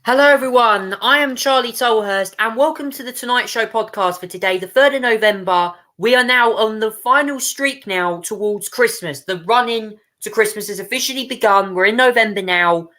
Hello, everyone. I am Charlie Tolhurst, and welcome to the Tonight Show podcast for today, the 3rd of November. We are now on the final streak now towards Christmas. The run-in to Christmas has officially begun. We're in November now,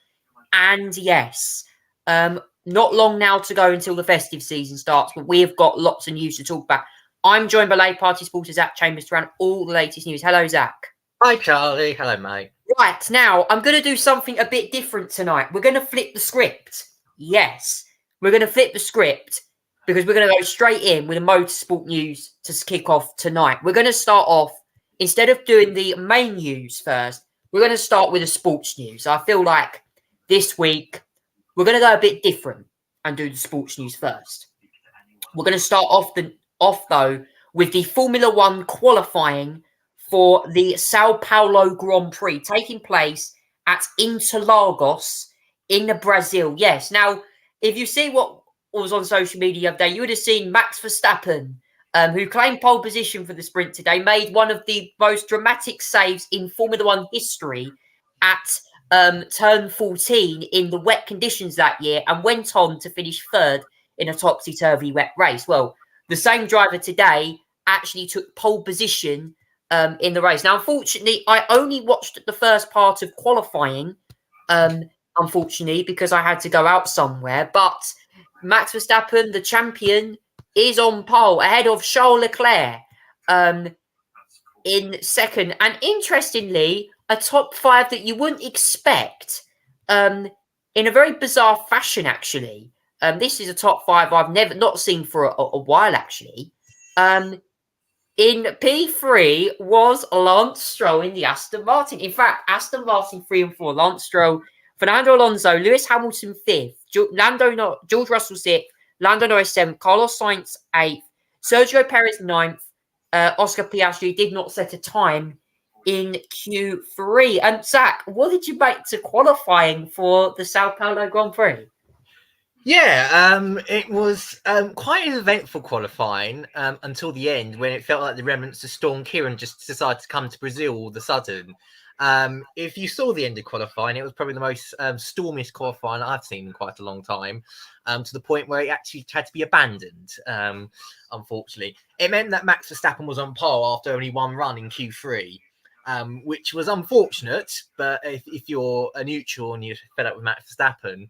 and yes, not long now to go until the festive season starts, but we have got lots of news to talk about. I'm joined by Late Party Supporter Zach Chambers to run all the latest news. Hello, Zach. Hi, Charlie. Hello, mate. Right, now, I'm going to do something a bit different tonight. We're going to flip the script. Yes, we're going to flip the script because we're going to go straight in with the motorsport news to kick off tonight. We're going to start off, instead of doing the main news first, we're going to start with the sports news. I feel like this week we're going to go a bit different and do the sports news first. We're going to start off though with the Formula One qualifying for the Sao Paulo Grand Prix taking place at Interlagos in Brazil. Yes. Now, if you see what was on social media the other day, you would have seen Max Verstappen, who claimed pole position for the sprint today, made one of the most dramatic saves in Formula One history at turn 14 in the wet conditions that year and went on to finish third in a topsy-turvy wet race. Well, the same driver today actually took pole position in the race. Now, unfortunately, I only watched the first part of qualifying, unfortunately, because I had to go out somewhere. But Max Verstappen, the champion, is on pole ahead of Charles Leclerc in second. And interestingly, a top five that you wouldn't expect in a very bizarre fashion, actually. This is a top five I've not seen for a while, actually. In P3 was Lance Stroll in the Aston Martin. In fact, Aston Martin 3 and 4, Lance Stroll, Fernando Alonso, Lewis Hamilton 5th, George Russell 6th, Lando Norris 7th, Carlos Sainz 8th, Sergio Perez 9th, Oscar Piastri did not set a time in Q3. And Zach, what did you make to qualifying for the Sao Paulo Grand Prix? Yeah, it was quite an eventful qualifying until the end when it felt like the remnants of Storm Kieran just decided to come to Brazil all of a sudden. If you saw the end of qualifying, it was probably the most stormiest qualifying I've seen in quite a long time, to the point where it actually had to be abandoned, unfortunately. It meant that Max Verstappen was on pole after only one run in Q3. Which was unfortunate, but if you're a neutral and you're fed up with Max Verstappen,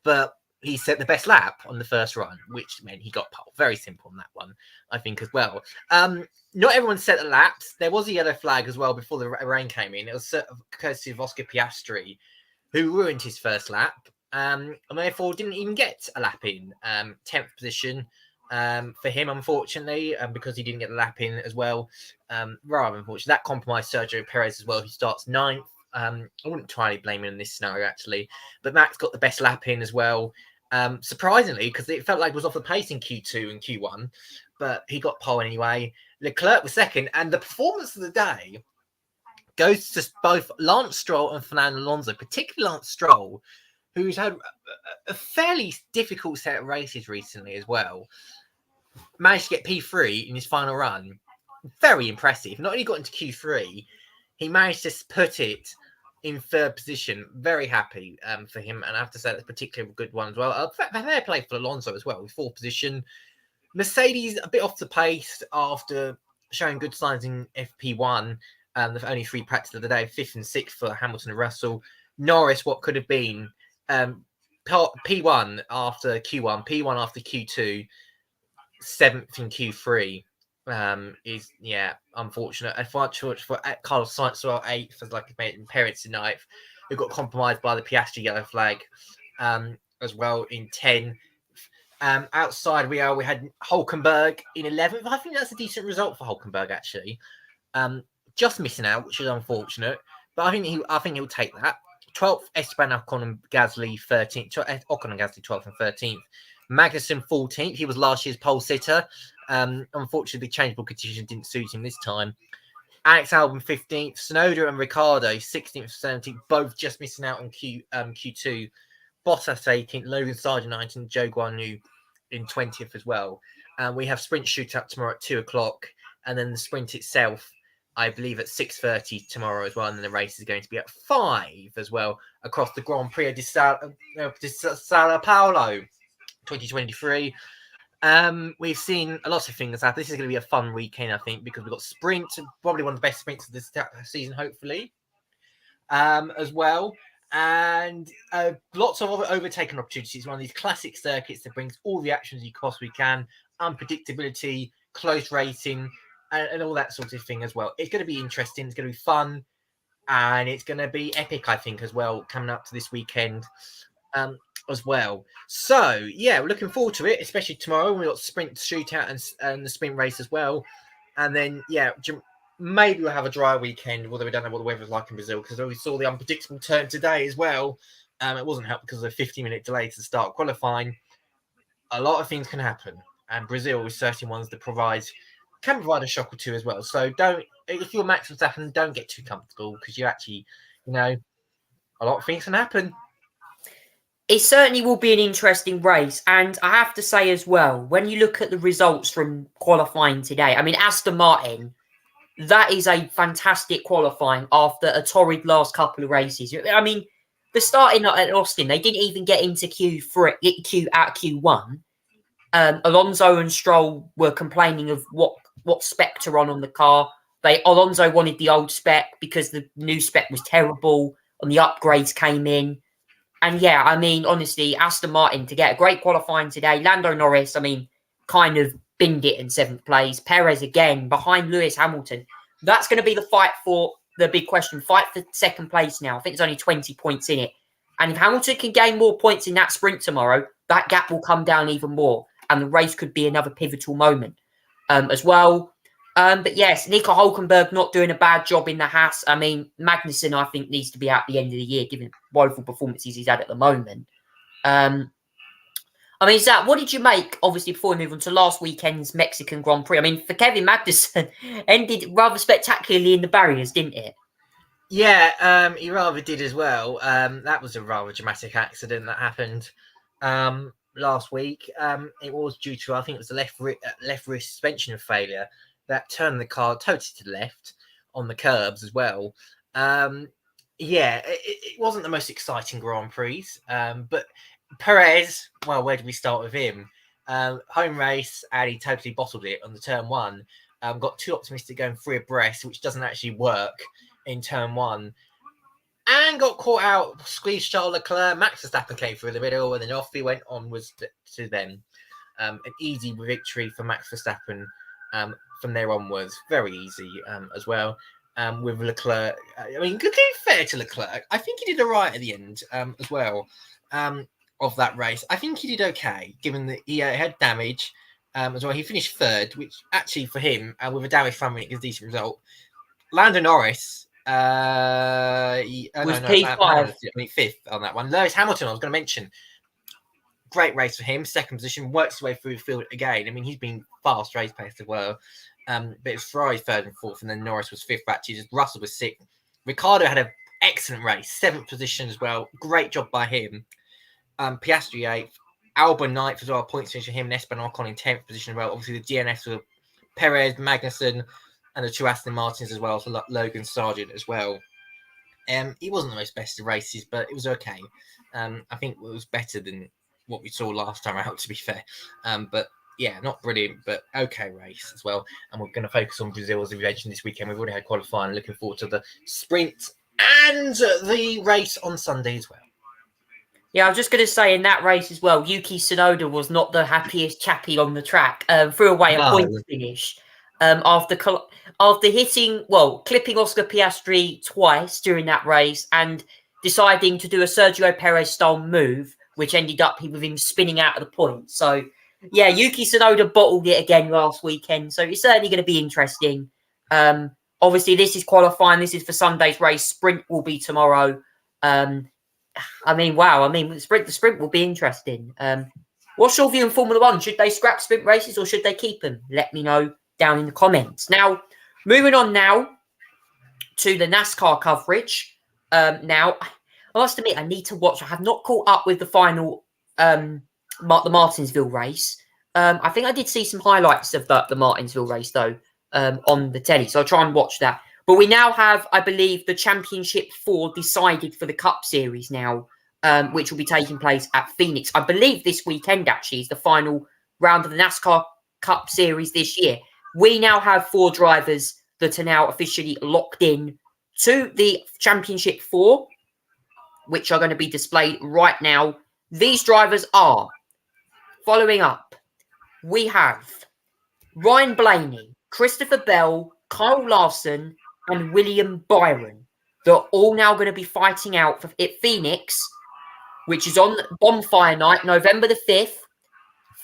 but he set the best lap on the first run, which meant he got pole. Very simple on that one, I think, as well. Not everyone set the laps. There was a yellow flag as well before the rain came in. It was courtesy of Oscar Piastri, who ruined his first lap, and therefore didn't even get a lap in. 10th position for him, unfortunately, because he didn't get the lap in as well. Rather unfortunately, that compromised Sergio Perez as well, who starts 9th. I wouldn't entirely blame him in this scenario, actually. But Max got the best lap in as well. Surprisingly, because it felt like it was off the pace in Q2 and Q1, but he got pole anyway. Leclerc was second, and the performance of the day goes to both Lance Stroll and Fernando Alonso, particularly Lance Stroll, who's had a fairly difficult set of races recently as well. Managed to get P3 in his final run. Very impressive. Not only got into Q3, he managed to put it in third position. Very happy for him. And I have to say that's particularly a good one as well. Fair play for Alonso as well, with fourth position. Mercedes a bit off the pace after showing good signs in FP1. The only 3 practices of the day, 5th and 6th for Hamilton and Russell. Norris, what could have been P1 after Q1, P1 after Q2, 7th in Q3. Is unfortunate. Unfortunate for Carlos Sainz, 8th, as like made in Perez in 9th, who got compromised by the Piastri yellow flag, as well in 10th. Outside we had Hulkenberg in 11th. I think that's a decent result for Hulkenberg, actually. Just missing out, which is unfortunate, but I think he'll take that. 12th, Esteban Ocon and Gasly 13th. Ocon and Gasly 12th and 13th. Magnussen 14th. He was last year's pole sitter. Unfortunately, the changeable condition didn't suit him this time. Alex Albon 15th. Tsunoda and Ricciardo 16th and 17th, both just missing out on Q2. Bottas 18th. Logan Sargent 19th. Joe Guanyu in 20th as well. We have sprint shootout tomorrow at 2 o'clock, and then the sprint itself I believe, at 6:30 tomorrow as well. And then the race is going to be at 5 as well across the Grand Prix di Sao Paulo 2023. We've seen a lot of things happen. This is going to be a fun weekend, I think, because we've got sprint, probably one of the best sprints of this season, hopefully, as well. And lots of overtaking opportunities. One of these classic circuits that brings all the actions you possibly can, unpredictability, close racing, and all that sort of thing as well. It's going to be interesting. It's going to be fun, and it's going to be epic, I think, as well, coming up to this weekend as well. So, yeah, we're looking forward to it, especially tomorrow. We've got sprint shootout and the sprint race as well. And then, yeah, maybe we'll have a dry weekend, although we don't know what the weather's like in Brazil, because we saw the unpredictable turn today as well. It wasn't helped because of a 50-minute delay to start qualifying. A lot of things can happen, and Brazil is certainly ones that can provide a shock or two as well. So if you're Max Verstappen, don't get too comfortable, because you actually, a lot of things can happen. It certainly will be an interesting race. And I have to say as well, when you look at the results from qualifying today, I mean, Aston Martin, that is a fantastic qualifying after a torrid last couple of races. I mean, the starting at Austin, they didn't even get into Q1. Alonso and Stroll were complaining of what spec to run on the car. Alonso wanted the old spec because the new spec was terrible and the upgrades came in. And yeah, I mean, honestly, Aston Martin to get a great qualifying today. Lando Norris, I mean, kind of binned it in 7th place. Perez again behind Lewis Hamilton. That's going to be the fight for the big question. Fight for 2nd place now. I think there's only 20 points in it. And if Hamilton can gain more points in that sprint tomorrow, that gap will come down even more. And the race could be another pivotal moment as well. But yes, Nico Hulkenberg not doing a bad job in the Haas. I mean, Magnussen, I think, needs to be out at the end of the year, given woeful performances he's had at the moment. I mean, Zach, what did you make, obviously, before we move on to last weekend's Mexican Grand Prix? I mean, for Kevin Magnussen, ended rather spectacularly in the barriers, didn't it? Yeah, he rather did as well. That was a rather dramatic accident that happened last week. It was due to, I think it was the left rear suspension failure that turned the car totally to the left on the curbs as well. Yeah, it wasn't the most exciting Grand Prix, but Perez, well, where did we start with him? Home race, and he totally bottled it on the turn 1. Got too optimistic going 3 abreast, which doesn't actually work in turn 1. And got caught out, squeezed Charles Leclerc. Max Verstappen came through the middle, and then off he went onwards to them. An easy victory for Max Verstappen from there onwards. Very easy as well. With Leclerc, I mean, to be fair to Leclerc, I think he did all right at the end as well of that race. I think he did okay, given that he had damage as well. He finished 3rd, which actually for him, with a damaged front wing, is a decent result. Lando Norris was P5. 5th on that one. Lewis Hamilton, I was going to mention. Great race for him. 2nd position, works his way through the field again. I mean, he's been fast race pace as well. But it's Ferrari 3rd and 4th, and then Norris was 5th. Actually, just Russell was 6th. Ricciardo had an excellent race, 7th position as well. Great job by him. Piastri 8th, Albon 9th as well. Points finish for him. And Esteban Ocon in 10th position as well. Obviously, the DNS were Perez, Magnussen, and the 2 Aston Martins as well. So Logan Sargent as well. He wasn't the most best of races, but it was okay. I think it was better than what we saw last time out, to be fair. But yeah, not brilliant, but okay race as well. And we're going to focus on Brazil, as we mentioned, this weekend. We've already had qualifying. Looking forward to the sprint and the race on Sunday as well. Yeah, I was just going to say in that race as well, Yuki Tsunoda was not the happiest chappy on the track. Threw away a point finish after clipping Oscar Piastri twice during that race and deciding to do a Sergio Perez style move, which ended up with him spinning out of the point. So, yeah, Yuki Tsunoda bottled it again last weekend. So it's certainly going to be interesting. Obviously, this is qualifying. This is for Sunday's race. Sprint will be tomorrow. I mean, wow. I mean, the sprint will be interesting. What's your view on Formula One? Should they scrap sprint races or should they keep them? Let me know down in the comments. Now, moving on now to the NASCAR coverage. Now, I must admit, I need to watch. I have not caught up with the final, the Martinsville race. I think I did see some highlights of the Martinsville race, though, on the telly. So I'll try and watch that. But we now have, I believe, the Championship 4 decided for the Cup Series now, which will be taking place at Phoenix. I believe this weekend, actually, is the final round of the NASCAR Cup Series this year. We now have 4 drivers that are now officially locked in to the Championship 4, which are going to be displayed right now. These drivers are, following up, we have Ryan Blaney, Christopher Bell, Kyle Larson, and William Byron. They're all now going to be fighting out at Phoenix, which is on Bonfire Night, November the 5th,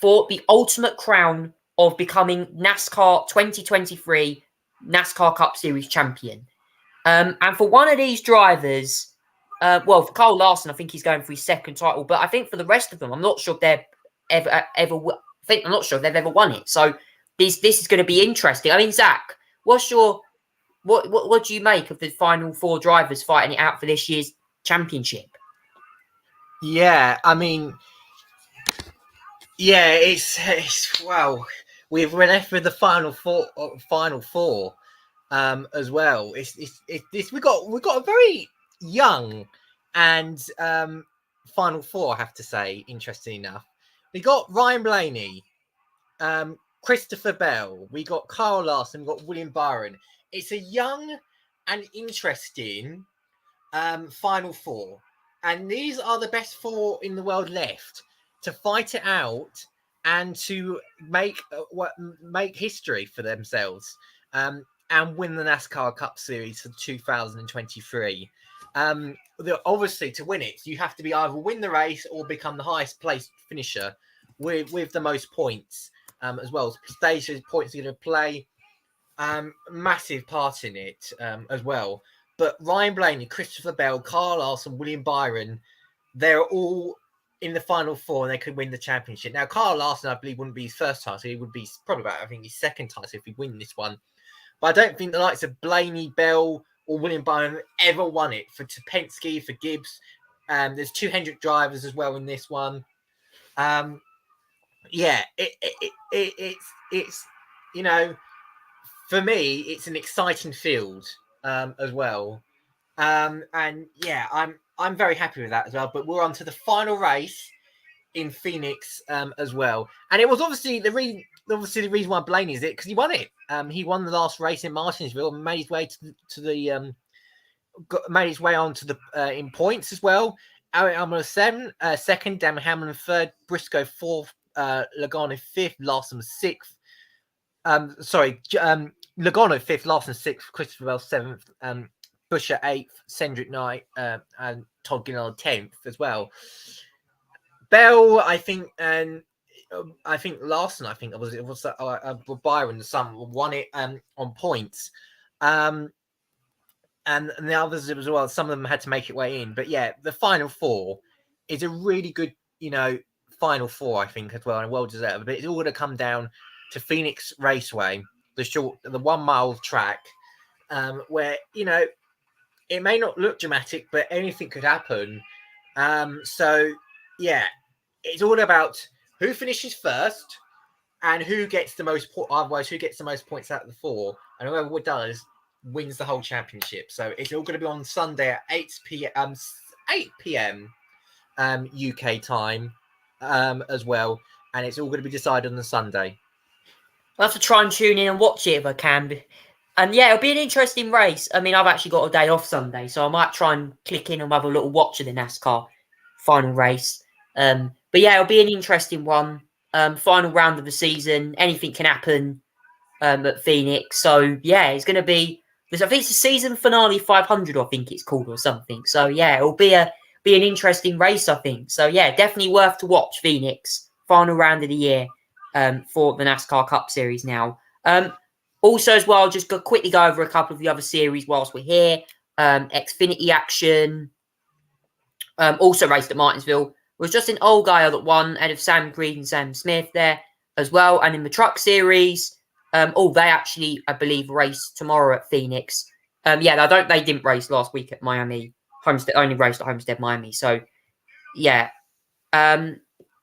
for the ultimate crown of becoming NASCAR 2023 NASCAR Cup Series champion. And for one of these drivers, well, for Kyle Larson, I think he's going for his second title. But I think for the rest of them, I'm not sure if they've I'm not sure if they've ever won it. So this is going to be interesting. I mean, Zach, what do you make of the final 4 drivers fighting it out for this year's championship? Yeah, I mean, yeah, it's wow. We've left with the final four, as well. We got a very young and final 4. I have to say, interesting enough, we got Ryan Blaney, Christopher Bell, we got Kyle Larson, we got William Byron. It's a young and interesting final 4, and these are the best 4 in the world left to fight it out and to make history for themselves, and win the NASCAR Cup Series for 2023. Obviously, to win it, you have to be either win the race or become the highest placed finisher with the most points, as well. Stage points are going to play massive part in it, as well. But Ryan Blaney, Christopher Bell, Kyle Larson, William Byron, they're all in the final 4 and they could win the championship. Now, Kyle Larson, I believe, wouldn't be his first title. He would be probably about, I think, his second title if he win this one. But I don't think the likes of Blaney, Bell, or William Byron ever won it. For Penske, for Gibbs, there's 200 drivers as well in this one. Yeah, it's you know, for me, it's an exciting field, as well. And yeah, I'm very happy with that as well. But we're on to the final race in Phoenix, as well. And it was obviously the reason why Blaney is it, because he won it. He won the last race in Martinsville and made his way made his way on to the in points as well. Eric Almirola second, Dan Hamlin third, Briscoe fourth, Logano fifth, Larson sixth. Logano fifth, Larson sixth, Christopher Bell seventh, Buescher eighth, Cindric ninth, and Todd Gilliland 10th as well. Bell, I think, and I think Larson, it was Byron, the son, won it on points. And the others as well, some of them had to make it way in. But yeah, the final 4 is a really good, final 4, I think, as well, and well deserved. But it's all going to come down to Phoenix Raceway, the 1 mile track, where, it may not look dramatic, but anything could happen. So yeah, it's all about who finishes first and who gets the most who gets the most points out of the 4, and whoever does wins the whole championship. So it's all going to be on Sunday at 8 p.m. UK time, as well, and it's all going to be decided on the Sunday. I'll have to try and tune in and watch it if I can. And yeah, it'll be an interesting race. I mean, I've actually got a day off Sunday, so I might try and click in and have a little watch of the NASCAR final race. But yeah, it'll be an interesting one. Final round of the season. Anything can happen at Phoenix. So yeah, it's going to be. I think it's the season finale 500. I think it's called or something. So yeah, it'll be an interesting race. I think. So yeah, definitely worth to watch Phoenix final round of the year for the NASCAR Cup Series now. Also, as well, just quickly go over a couple of the other series whilst we're here. Xfinity action. Also raced at Martinsville. It was Justin Allgaier that won ahead of Sam Green and Sam Smith there as well. And in the truck series, they actually, I believe, race tomorrow at Phoenix. They didn't race last week at Miami. Homestead only raced at Homestead, Miami. So, yeah.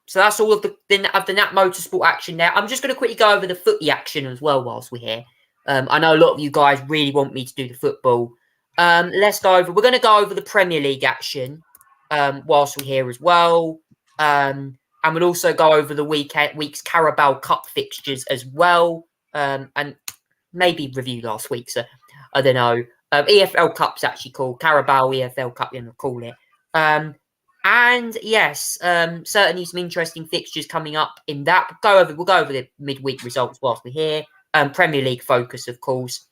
So that's all of the Nat Motorsport action there. I'm just going to quickly go over the footy action as well whilst we're here. I know a lot of you guys really want me to do the football. Let's go over. We're going to go over the Premier League action whilst we're here as well. And we'll also go over the week's Carabao Cup fixtures as well. And maybe review last week's. I don't know. EFL Cup's actually called Carabao EFL Cup. You know, call it. And yes, certainly some interesting fixtures coming up in that. We'll go over the midweek results whilst we're here. Premier League focus, of course.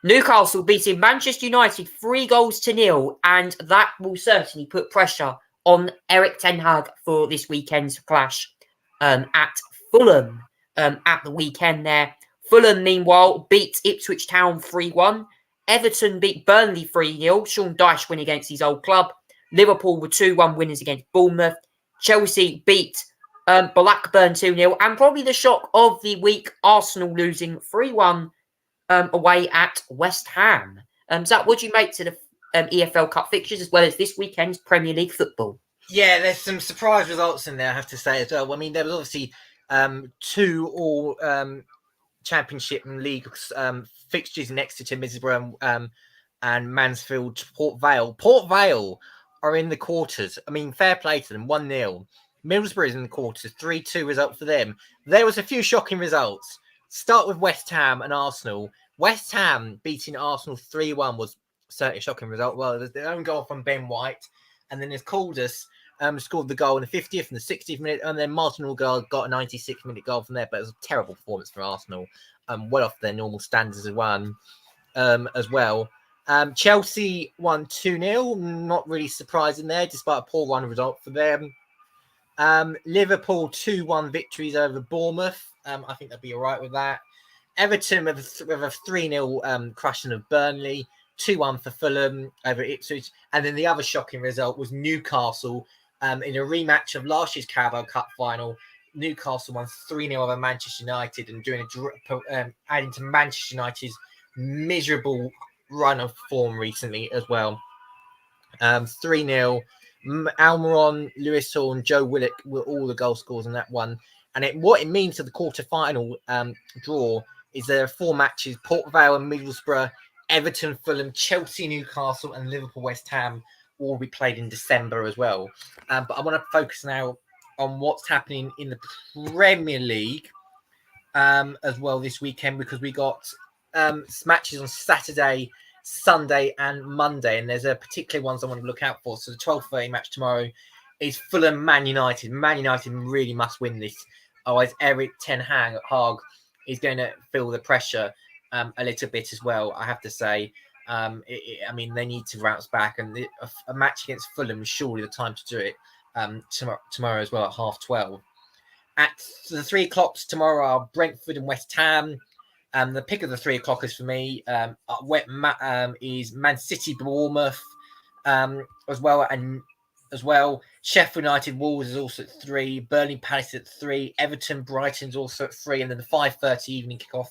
Newcastle beating Manchester United 3-0, and that will certainly put pressure on Erik ten Hag for this weekend's clash at Fulham at the weekend there. Fulham, meanwhile, beat Ipswich Town 3-1. Everton beat Burnley 3-0. Sean Dyche win against his old club. Liverpool were 2-1 winners against Bournemouth. Chelsea beat Blackburn 2-0. And probably the shock of the week, Arsenal losing 3-1 away at West Ham. Zach, what do you make to the EFL Cup fixtures as well as this weekend's Premier League football? Yeah, there's some surprise results in there, I have to say as well. I mean, there was obviously 2 all Championship and League fixtures in Exeter, Middlesbrough, and Mansfield, Port Vale. Port Vale are in the quarters. I mean, fair play to them, 1-0. Middlesbrough is in the quarters, 3-2 result for them. There was a few shocking results. Start with West Ham and Arsenal. West Ham beating Arsenal 3-1 was certainly a shocking result. Well, there's their own goal from Ben White, and then there's Caldas scored the goal in the 50th and the 60th minute, and then Martin Odegaard got a 96-minute goal from there. But it was a terrible performance for Arsenal, well off their normal standards as well. Chelsea won 2-0, not really surprising there, despite a poor run result for them. Liverpool 2-1 victories over Bournemouth. I think they'll be all right with that. Everton with a 3-0 crushing of Burnley. 2-1 for Fulham over Ipswich. And then the other shocking result was Newcastle in a rematch of last year's Carabao Cup final. Newcastle won 3-0 over Manchester United, and doing adding to Manchester United's miserable run of form recently as well. 3-0. Almiron, Lewis Hall, and Joe Willock were all the goal scorers in that one. And what it means to the quarter-final draw is there are 4 matches: Port Vale and Middlesbrough, Everton, Fulham, Chelsea, Newcastle, and Liverpool, West Ham will be played in December as well. But I want to focus now on what's happening in the Premier League as well this weekend, because we got matches on Saturday, Sunday, and Monday, and there's a particular ones I want to look out for. So the 12:30 match tomorrow is Fulham Man United. Man United really must win this, otherwise Erik ten Hag is going to feel the pressure a little bit as well, I have to say. I mean, they need to bounce back, and a match against Fulham is surely the time to do it tomorrow as well at 12:30. At the 3 o'clocks tomorrow are Brentford and West Ham. The pick of the 3 o'clockers for me is Man City Bournemouth as well. Sheffield United Wolves is also at 3. Burnley Palace at 3. Everton Brighton's also at 3. And then the 5:30 evening kickoff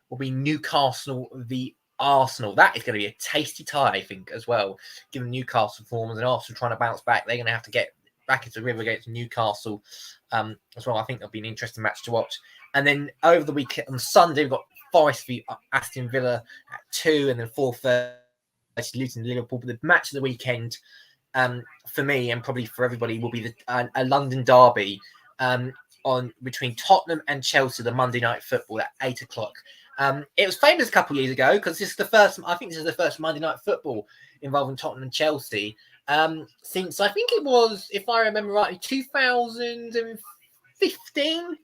will be Newcastle v Arsenal. That is going to be a tasty tie, I think, as well. Given Newcastle performance and Arsenal trying to bounce back, they're going to have to get back into the river against Newcastle as well. I think that'll be an interesting match to watch. And then over the weekend on Sunday, we've got Forest v Aston Villa at 2, and then 4:30 Luton Liverpool. But the match of the weekend for me, and probably for everybody, will be a London derby on between Tottenham and Chelsea, the Monday night football at 8 o'clock. It was famous a couple of years ago because this is the first Monday night football involving Tottenham and Chelsea since, I think it was, if I remember rightly, 2015.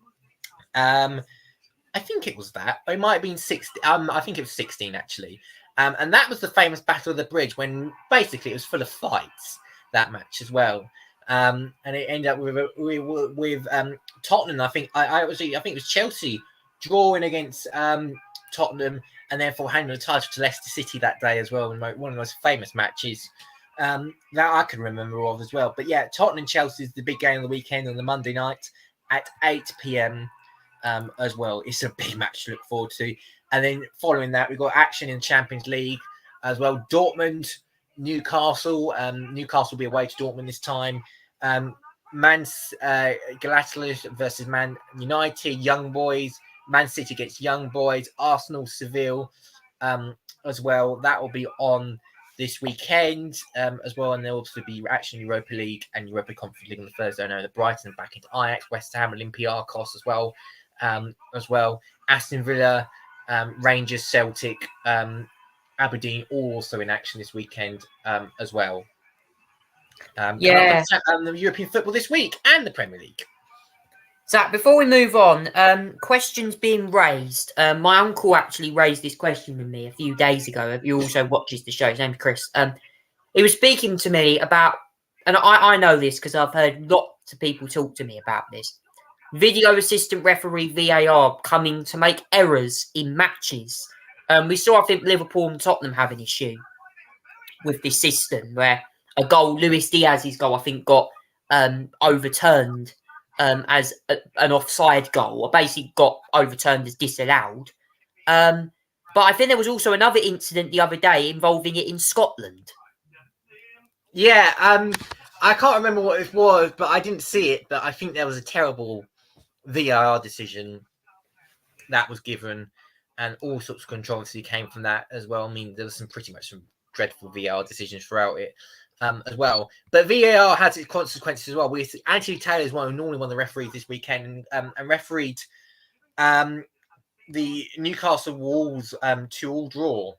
I think it was that. It might have been 16. I think it was 16 actually. And that was the famous Battle of the Bridge, when basically it was full of fights, that match as well. And it ended up with Tottenham. I think it was Chelsea drawing against Tottenham, and therefore handing the title to Leicester City that day as well. One of the most famous matches that I can remember of as well. But yeah, Tottenham and Chelsea is the big game of the weekend on the Monday night at 8 p.m. As well. It's a big match to look forward to. And then following that, we've got action in Champions League as well. Dortmund, Newcastle. Newcastle will be away to Dortmund this time. Galatasaray versus Man United. Young Boys Man City against Young Boys, Arsenal, Seville, as well. That will be on this weekend as well, and there'll also be action Europa League and Europa Conference League on the Thursday. I know that Brighton back into Ajax, West Ham, Olympiacos as well. Aston Villa, Rangers, Celtic, Aberdeen, all also in action this weekend as well. Yeah. The European football this week and the Premier League. Zach, before we move on, questions being raised. My uncle actually raised this question with me a few days ago. He also watches the show. His name's Chris. He was speaking to me about, and I know this because I've heard lots of people talk to me about this. Video assistant referee VAR coming to make errors in matches. We saw, I think, Liverpool and Tottenham have an issue with this system where a goal, Luis Diaz's goal, I think, got overturned as an offside goal, or basically got overturned as disallowed. But I think there was also another incident the other day involving it in Scotland. Yeah, I can't remember what it was, but I didn't see it. But I think there was a terrible VAR decision that was given, and all sorts of controversy came from that as well. I mean, there was pretty much some dreadful VAR decisions throughout it as well. But VAR has its consequences as well. Anthony Taylor is normally one of the referees this weekend, and refereed the Newcastle Wolves 2-2 draw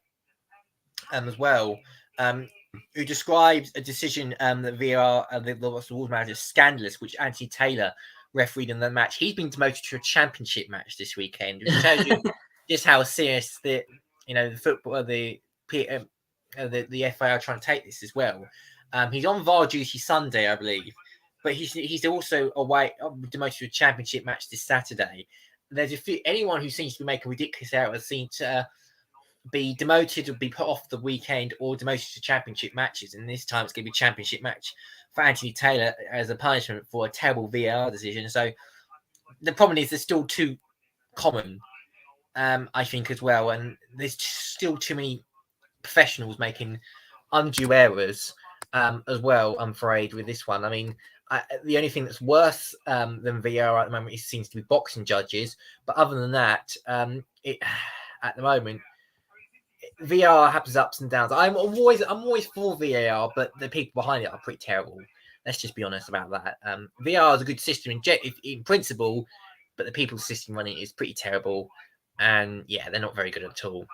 as well. Who describes a decision that VAR, the Wolves manager, is scandalous, which Anthony Taylor refereed in the match. He's been demoted to a championship match this weekend, which tells you just how serious the football, the FA are trying to take this as well. He's on VAR duty Sunday, I believe, but he's also demoted to a championship match this Saturday. There's anyone who seems to be making ridiculous errors seem to be demoted or be put off the weekend or demoted to championship matches, and this time it's going to be a championship match for Anthony Taylor as a punishment for a terrible VAR decision. So the problem is they're still too common, I think, as well, and there's still too many professionals making undue errors as well, I'm afraid, with this one. I mean, the only thing that's worse than VAR at the moment seems to be boxing judges, but other than that, at the moment, VAR happens ups and downs. I'm always for VAR, but the people behind it are pretty terrible. Let's just be honest about that. VAR is a good system in principle, but the people system running it is pretty terrible, and yeah, they're not very good at all.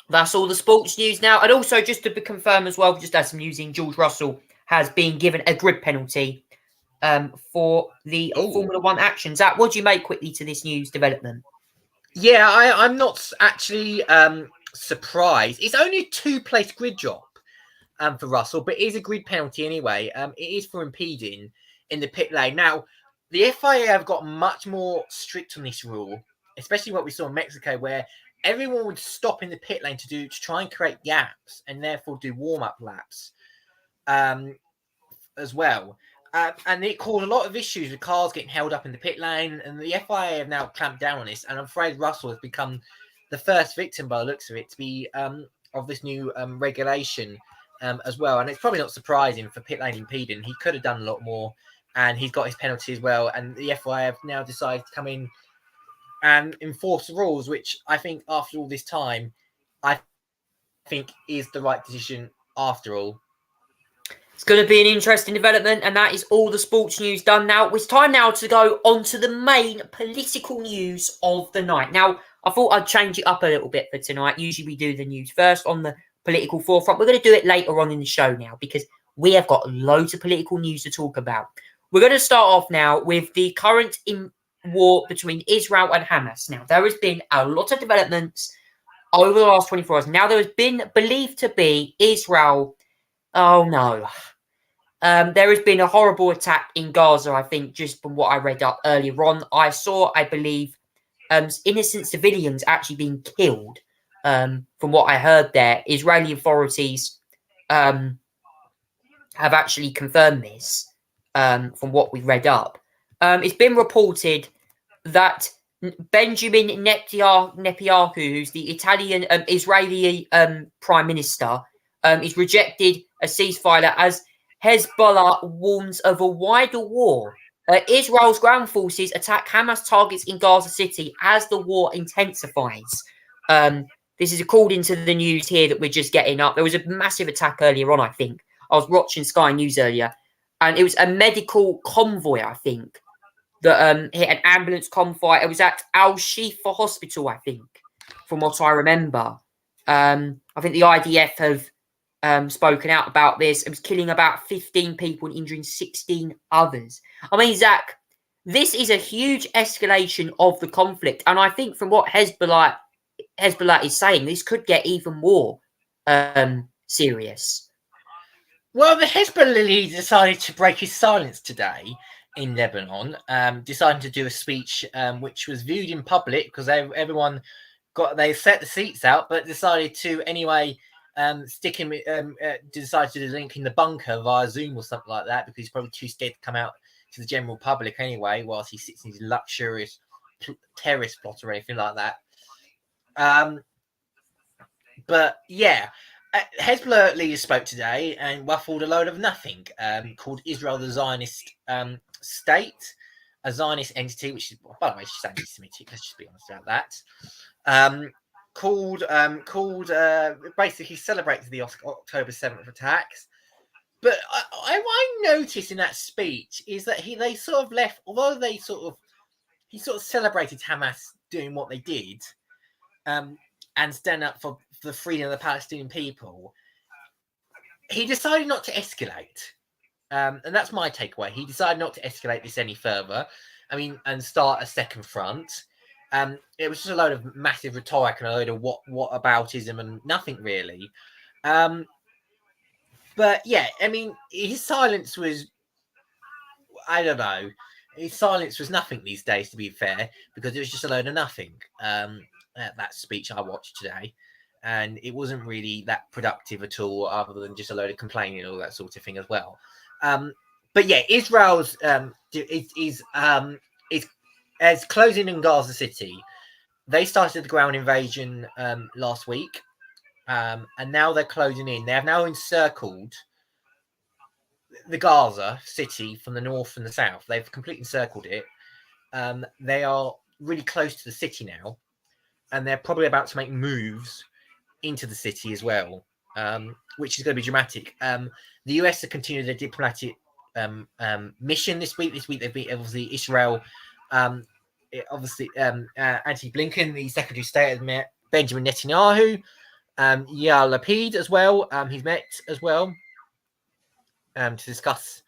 That's all the sports news now. And also, just to confirm as well, just as some news in, George Russell has been given a grid penalty for the Formula One action. Zach, what do you make quickly to this news development? Yeah, I'm not actually surprised. It's only a 2-place grid job for Russell, but it is a grid penalty anyway. It is for impeding in the pit lane. Now, the FIA have got much more strict on this rule, especially what we saw in Mexico, where everyone would stop in the pit lane to try and create gaps and therefore do warm-up laps as well. And it caused a lot of issues with cars getting held up in the pit lane, and the FIA have now clamped down on this, and I'm afraid Russell has become the first victim, by the looks of it, to be of this new regulation as well. And it's probably not surprising for pit lane impeding. He could have done a lot more, and he's got his penalty as well, and the FIA have now decided to come in and enforce the rules, which I think after all this time, I think is the right decision after all. It's going to be an interesting development, and that is all the sports news done now. It's time now to go on to the main political news of the night. Now, I thought I'd change it up a little bit for tonight. Usually we do the news first on the political forefront. We're going to do it later on in the show now because we have got loads of political news to talk about. We're going to start off now with the current war between Israel and Hamas. Now, there has been a lot of developments over the last 24 hours. Now, there has been believed to be Israel... Oh, no. There has been a horrible attack in Gaza, I think, just from what I read up earlier on. I saw, I believe, innocent civilians actually being killed. From what I heard there, Israeli authorities have actually confirmed this from what we read up. It's been reported that Benjamin Netanyahu, who's the Israeli Prime Minister, is rejected a ceasefire as Hezbollah warns of a wider war Israel's ground forces attack Hamas targets in Gaza City as the war intensifies. This is according to the news here that we're just getting up. There was a massive attack earlier on, I think. I was watching Sky News earlier, and it was a medical convoy, I think, that hit an ambulance convoy. It was at Al Shifa Hospital, I think, from what I remember. I think the IDF have spoken out about this. It was killing about 15 people and injuring 16 others. I mean, Zach, this is a huge escalation of the conflict. And I think from what Hezbollah is saying, this could get even more serious. Well, the Hezbollah leader decided to break his silence today in Lebanon, deciding to do a speech which was viewed in public because everyone they set the seats out, but decided to anyway decided to link in the bunker via Zoom or something like that because he's probably too scared to come out to the general public anyway, whilst he sits in his luxurious terrace plot or anything like that. But yeah, Hezbollah leader spoke today and waffled a load of nothing, called Israel the Zionist state, a Zionist entity, which is, by the way, she's anti-Semitic, let's just be honest about that. Basically celebrates the October 7th attacks. But I noticed in that speech is that they sort of left, although he sort of celebrated Hamas doing what they did, and stand up for the freedom of the Palestinian people, he decided not to escalate. And that's my takeaway. He decided not to escalate this any further. I mean, and start a second front. It was just a load of massive rhetoric and a load of whataboutism and nothing really. But yeah, I mean, his silence was, I don't know, his silence was nothing these days, to be fair, because it was just a load of nothing. That speech I watched today, and it wasn't really that productive at all, other than just a load of complaining and all that sort of thing as well. But yeah, Israel's is closing in Gaza City. They started the ground invasion last week, and now they're closing in. They have now encircled the Gaza city from the north and the south. They've completely encircled it. They are really close to the city now, and they're probably about to make moves into the city as well, which is going to be dramatic. The US have continued their diplomatic mission this week. This week they've been obviously Israel. Anthony Blinken, the Secretary of State, has met Benjamin Netanyahu, Yair Lapid as well. He's met as well to discuss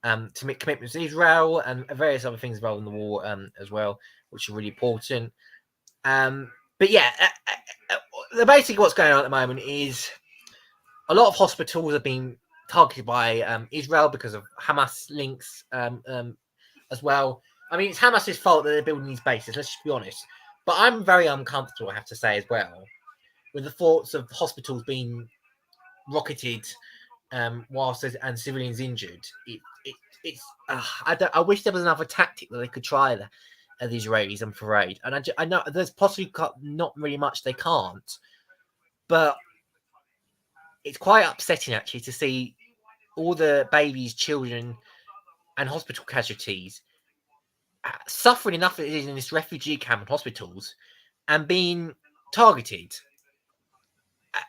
to make commitments to Israel and various other things involved in the war as well, which are really important. But yeah, basically what's going on at the moment is a lot of hospitals are being targeted by Israel because of Hamas links as well. I mean, it's Hamas's fault that they're building these bases, let's just be honest. But I'm very uncomfortable, I have to say, as well, with the thoughts of hospitals being rocketed whilst and civilians injured. I wish there was another tactic that they could try the Israelis, I'm afraid. And I know there's possibly not really much they can't, but it's quite upsetting actually to see all the babies, children, and hospital casualties suffering enough in this refugee camp and hospitals and being targeted.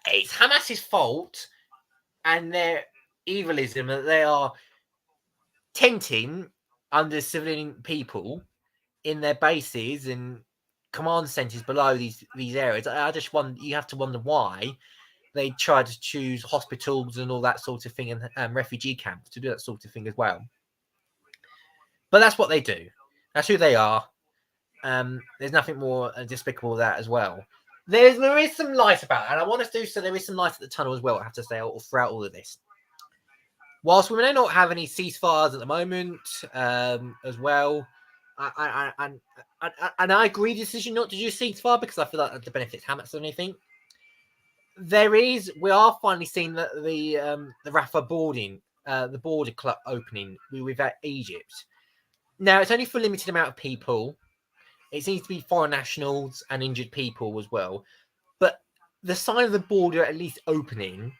It's Hamas's fault and their evilism that they are tenting under civilian people in their bases and command centers below these areas. I just wonder, you have to wonder why they try to choose hospitals and all that sort of thing and refugee camps to do that sort of thing as well. But that's what they do. That's who they are. There's nothing more despicable than that as well. There is some light about it, and I want to do so. There is some light at the tunnel as well, I have to say, throughout all of this. Whilst we may not have any ceasefires at the moment as well, and I agree with the decision not to do ceasefire because I feel like that benefits Hamas or anything. We are finally seeing the Rafah the border opening with Egypt. Now, it's only for a limited amount of people. It seems to be foreign nationals and injured people as well. But the sign of the border at least opening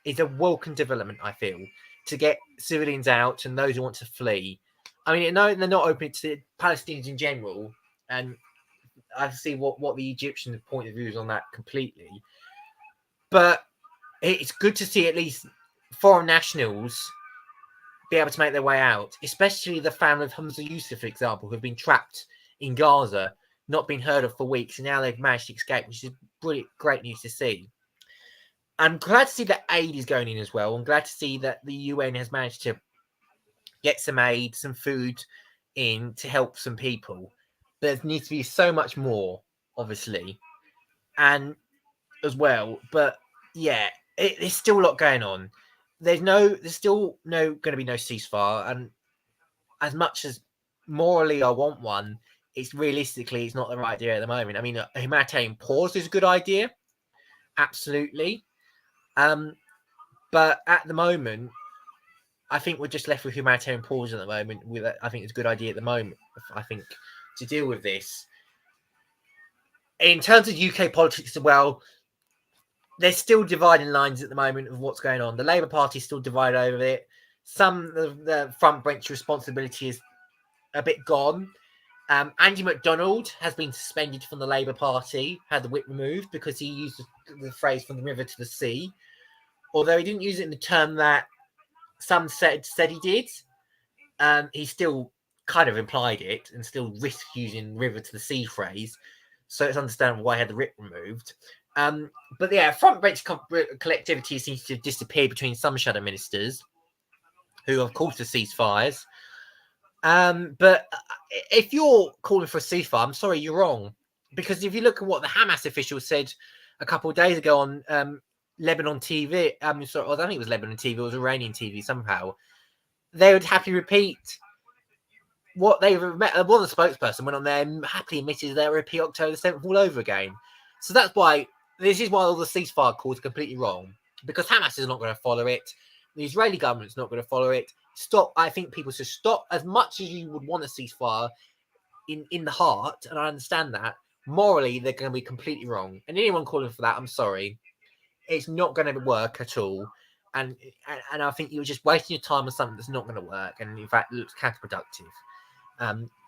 is a welcome development, I feel, to get civilians out and those who want to flee. I mean, no, they're not open to Palestinians in general, and I see what the Egyptian point of view is on that completely. But it's good to see at least foreign nationals be able to make their way out, especially the family of Hamza Yusuf, for example, who have been trapped in Gaza, not been heard of for weeks, and now they've managed to escape, which is brilliant, great news to see. I'm glad to see that aid is going in as well. I'm glad to see that the UN has managed to get some aid, some food in to help some people. There needs to be so much more, obviously, and as well. But yeah, there's still a lot going on. There's still going to be no ceasefire, and as much as morally I want one, it's not the right idea at the moment. I mean, a humanitarian pause is a good idea, absolutely. But at the moment, I think we're just left with humanitarian pause at the moment. I think it's a good idea at the moment, I think, to deal with this. In terms of UK politics as well, there's still dividing lines at the moment of what's going on. The Labour Party is still divided over it. Some of the front bench responsibility is a bit gone. Andy McDonald has been suspended from the Labour Party, had the whip removed because he used the phrase "from the river to the sea," although he didn't use it in the term that some said he did. He still kind of implied it and still risked using "river to the sea" phrase, so it's understandable why he had the whip removed. But yeah, front bench collectivity seems to have disappeared between some shadow ministers who have called for ceasefires. But if you're calling for a ceasefire, I'm sorry, you're wrong. Because if you look at what the Hamas officials said a couple of days ago on Lebanon TV, I don't think it was Lebanon TV, it was Iranian TV somehow, they would happily repeat what they met. One of the spokesperson went on there and happily admitted they would repeat October 7th all over again. So this is why all the ceasefire calls are completely wrong. Because Hamas is not going to follow it. The Israeli government's not going to follow it. I think people should stop. As much as you would want a ceasefire in the heart, and I understand that, morally they're going to be completely wrong. And anyone calling for that, I'm sorry, it's not going to work at all. And I think you're just wasting your time on something that's not going to work, and in fact looks counterproductive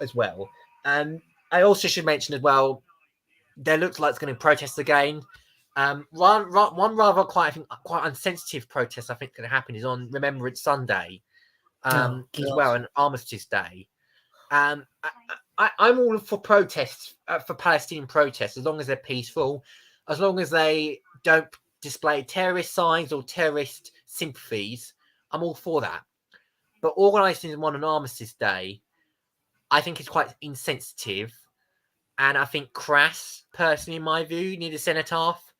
as well. And I also should mention as well, there looks like it's going to be protests again. One rather quite insensitive protest I think going to happen is on Remembrance Sunday. As well, an Armistice Day. I'm all for protests, for Palestinian protests, as long as they're peaceful, as long as they don't display terrorist signs or terrorist sympathies. I'm all for that. But organising one on Armistice Day, I think is quite insensitive, and I think crass, personally, in my view, near the cenotaph.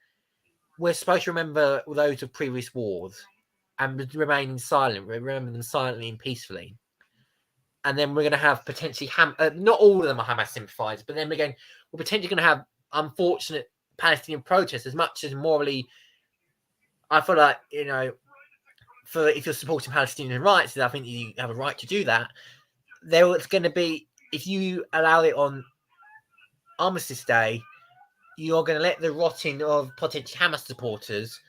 We're supposed to remember those of previous wars and remaining silent, remember them silently and peacefully. And then we're going to have potentially, not all of them are Hamas sympathisers, but then again, we're potentially going to have unfortunate Palestinian protests. As much as morally, I feel like, if you're supporting Palestinian rights, I think you have a right to do that. It's going to be, if you allow it on Armistice Day, you're going to let the rotting of potential Hamas supporters,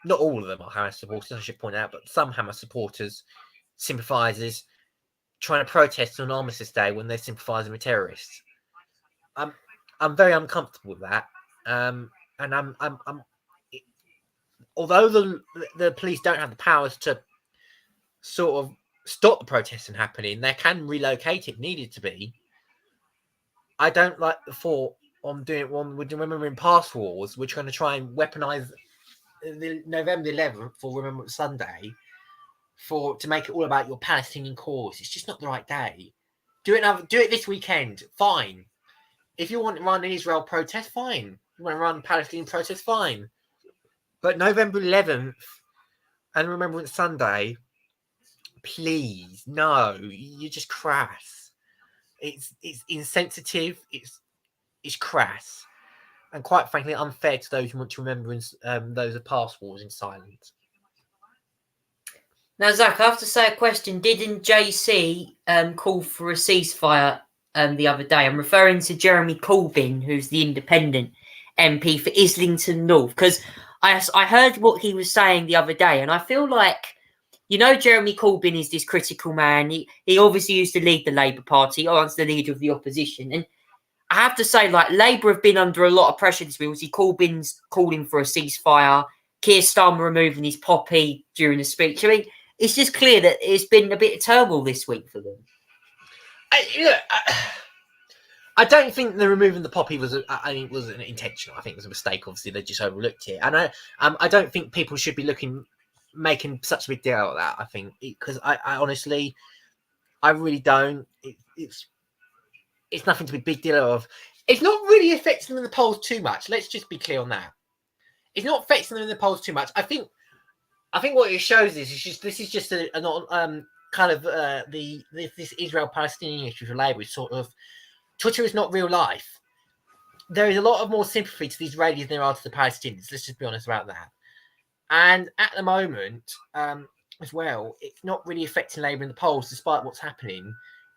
not all of them are Hamas supporters, I should point out, but some Hamas supporters, sympathisers, trying to protest on Armistice Day when they're sympathising with terrorists. I'm very uncomfortable with that, and I'm although the police don't have the powers to sort of stop the protests from happening, they can relocate it needed to be. I don't like the thought on doing it. Remember in past wars, we're trying to try and weaponise the November 11th for Remembrance Sunday to make it all about your Palestinian cause. It's just not the right day. Do it this weekend, fine. If you want to run an Israel protest, fine. You want to run Palestinian protest, fine. But November 11th and Remembrance Sunday, please, no, you're just crass. It's insensitive. It's crass. And quite frankly, unfair to those who want to remember those of past wars in silence. Now, Zach, I have to say a question. Didn't JC call for a ceasefire the other day? I'm referring to Jeremy Corbyn, who's the independent MP for Islington North, because I heard what he was saying the other day, and I feel like you know, Jeremy Corbyn is this critical man. He obviously used to lead the Labour Party, or as the leader of the opposition. And I have to say, like, Labour have been under a lot of pressure this week. See, Corbyn's calling for a ceasefire. Keir Starmer removing his poppy during the speech. I mean, it's just clear that it's been a bit of turmoil this week for them. I don't think the removing the poppy was wasn't intentional. I think it was a mistake. Obviously, they just overlooked it, and I don't think people should be making such a big deal out of that. I think because I honestly, I really don't. It's nothing to be a big deal of. It's not really affecting them in the polls too much. Let's just be clear on that. It's not affecting them in the polls too much. I think what it shows is this is just a kind of this Israel-Palestinian issue for Labour is sort of. Twitter is not real life. There is a lot of more sympathy to the Israelis than there are to the Palestinians. Let's just be honest about that. And at the moment, as well, it's not really affecting Labour in the polls, despite what's happening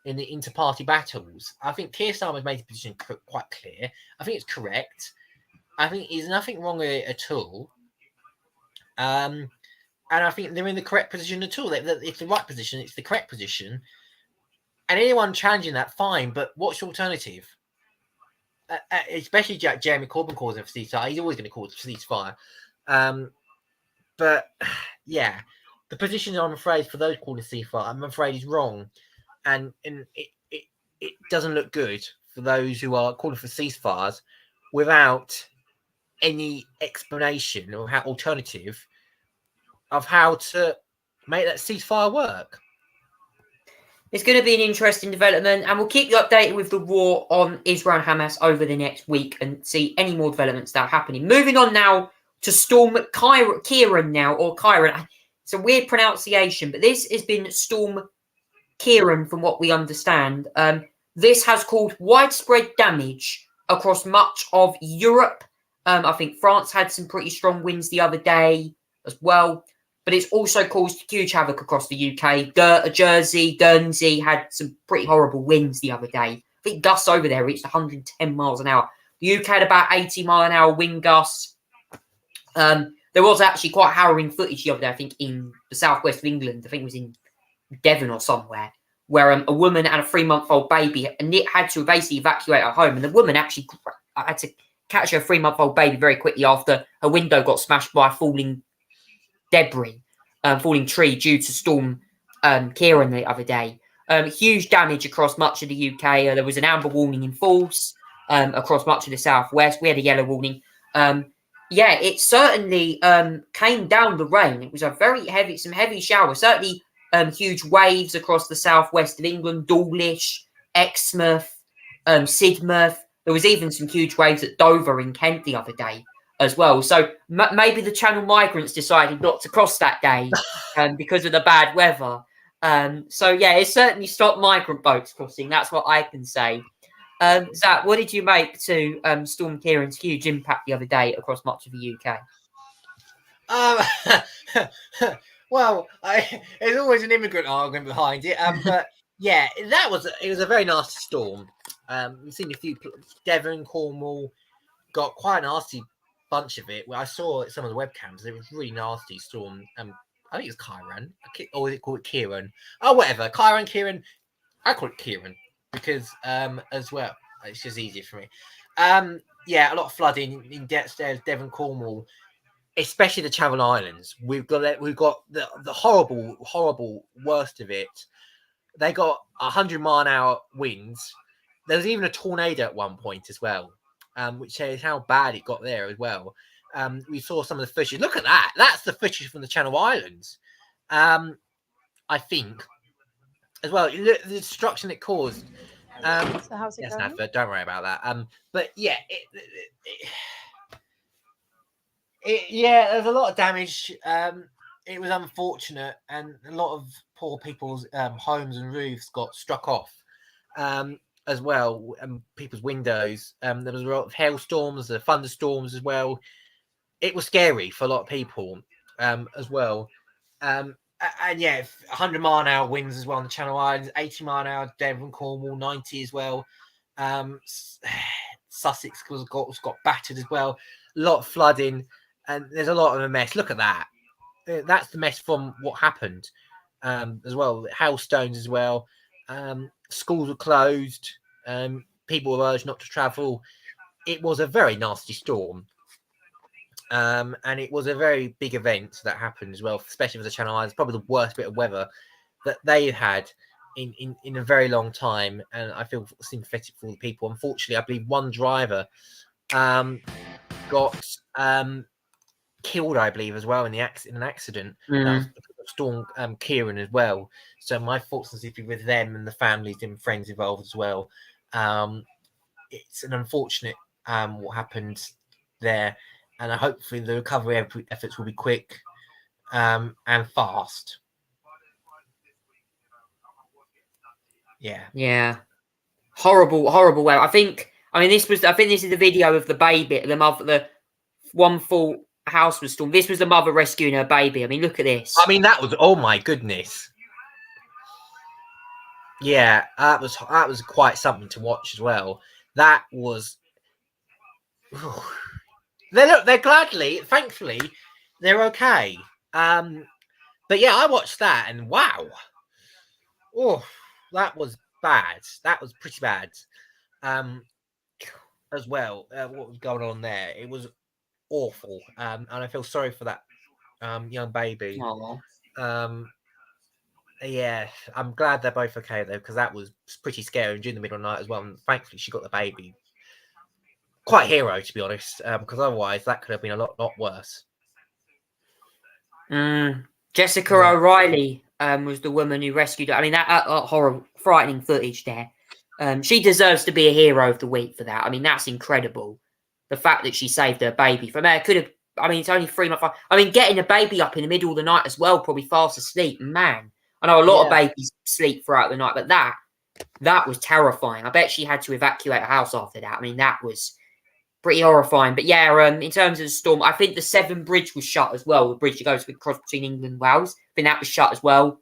in the inter-party battles. I think Keir Starmer's made the position quite clear. I think it's correct. I think there's nothing wrong with it at all. And I think they're in the correct position at all. It's the right position. It's the correct position. And anyone challenging that, fine. But what's your alternative? Especially Jeremy Corbyn calls it for ceasefire. He's always going to call it for ceasefire. But yeah, the position, I'm afraid, for those calling ceasefire, I'm afraid is wrong. And it doesn't look good for those who are calling for ceasefires without any explanation or alternative of how to make that ceasefire work. It's going to be an interesting development, and we'll keep you updated with the war on Israel and Hamas over the next week and see any more developments that are happening. Moving on now to Storm Ciarán now, or Ciarán. It's a weird pronunciation, but this has been Storm Ciarán from what we understand. This has caused widespread damage across much of Europe. I think France had some pretty strong winds the other day as well. But it's also caused huge havoc across the UK. Jersey, Guernsey had some pretty horrible winds the other day. I think gusts over there reached 110 miles an hour. The UK had about 80 mile an hour wind gusts. There was actually quite harrowing footage the other day, I think, in the southwest of England. I think it was in Devon or somewhere, where a woman and a 3-month-old baby had to basically evacuate her home. And the woman actually had to catch her 3-month-old baby very quickly after her window got smashed by falling tree due to Storm Ciarán the other day. Huge damage across much of the UK. There was an amber warning in force across much of the southwest. We had a yellow warning. It certainly came down the rain. It was some heavy showers. Certainly huge waves across the southwest of England, Dawlish, Exmouth, Sidmouth. There was even some huge waves at Dover in Kent the other day as well. So maybe the Channel migrants decided not to cross that day because of the bad weather. It certainly stopped migrant boats crossing. That's what I can say. Zach, what did you make to Storm Ciarán's huge impact the other day across much of the UK? Well, there's always an immigrant argument behind it. But yeah, it was a very nasty storm. We've seen a few. Devon, Cornwall got quite a nasty bunch of it. Where I saw some of the webcams, it was really nasty storm. I think it's Ciarán, or is it called Ciarán? Oh, whatever. Ciarán. I call it Ciarán because as well, it's just easier for me. A lot of flooding in Devon, Cornwall, especially the Channel Islands. We've got the horrible worst of it. They got 100-mile-an-hour winds. There was even a tornado at one point as well, which shows how bad it got there as well. We saw some of the footage. Look at that. That's the footage from the Channel Islands. I think as well, the destruction it caused. So how's it going? Advert, don't worry about that. But yeah, there's a lot of damage. It was unfortunate, and a lot of poor people's homes and roofs got struck off as well, and people's windows. There was a lot of hailstorms, thunderstorms as well. It was scary for a lot of people as well. And yeah, 100-mile-an-hour winds as well on the Channel Islands, 80-mile-an-hour Devon, Cornwall, 90 as well. Sussex got battered as well. A lot of flooding, and there's a lot of a mess. Look at that. that's the mess from what happened as well. Hailstones as well. Schools were closed. People were urged not to travel. It was a very nasty storm. And it was a very big event that happened as well, especially for the Channel Islands. Probably the worst bit of weather that they had in a very long time. And I feel sympathetic for the people. Unfortunately, I believe one driver got killed, I believe, as well in an accident. That was because of Storm Kieran as well. So my thoughts are with them and the families and friends involved as well. It's an unfortunate what happened there, and hopefully the recovery efforts will be quick and fast. Yeah. Horrible way. I think this is the video of the baby, the mother, the one full house was stormed. This was the mother rescuing her baby. I mean, look at this. I mean, that was, oh my goodness. Yeah, that was quite something to watch as well. That was. They're thankfully, they're okay. But yeah, I watched that and wow. Oh, that was bad. That was pretty bad. As well, what was going on there? It was awful. And I feel sorry for that young baby. Yeah, I'm glad they're both okay though, because that was pretty scary during the middle of the night as well. And thankfully, she got the baby. Quite a hero, to be honest, because otherwise that could have been a lot worse. Jessica O'Reilly was the woman who rescued her. I mean, that horrible, frightening footage there. She deserves to be a hero of the week for that. I mean, that's incredible. The fact that she saved her baby from there could have. I mean, it's only 3 months. I mean, getting a baby up in the middle of the night as well, probably fast asleep. Man, I know a lot of babies sleep throughout the night, but that was terrifying. I bet she had to evacuate her house after that. I mean, that was pretty horrifying. But yeah, in terms of the storm, I think the Severn Bridge was shut as well. The bridge that goes across between England and Wales. I think that was shut as well.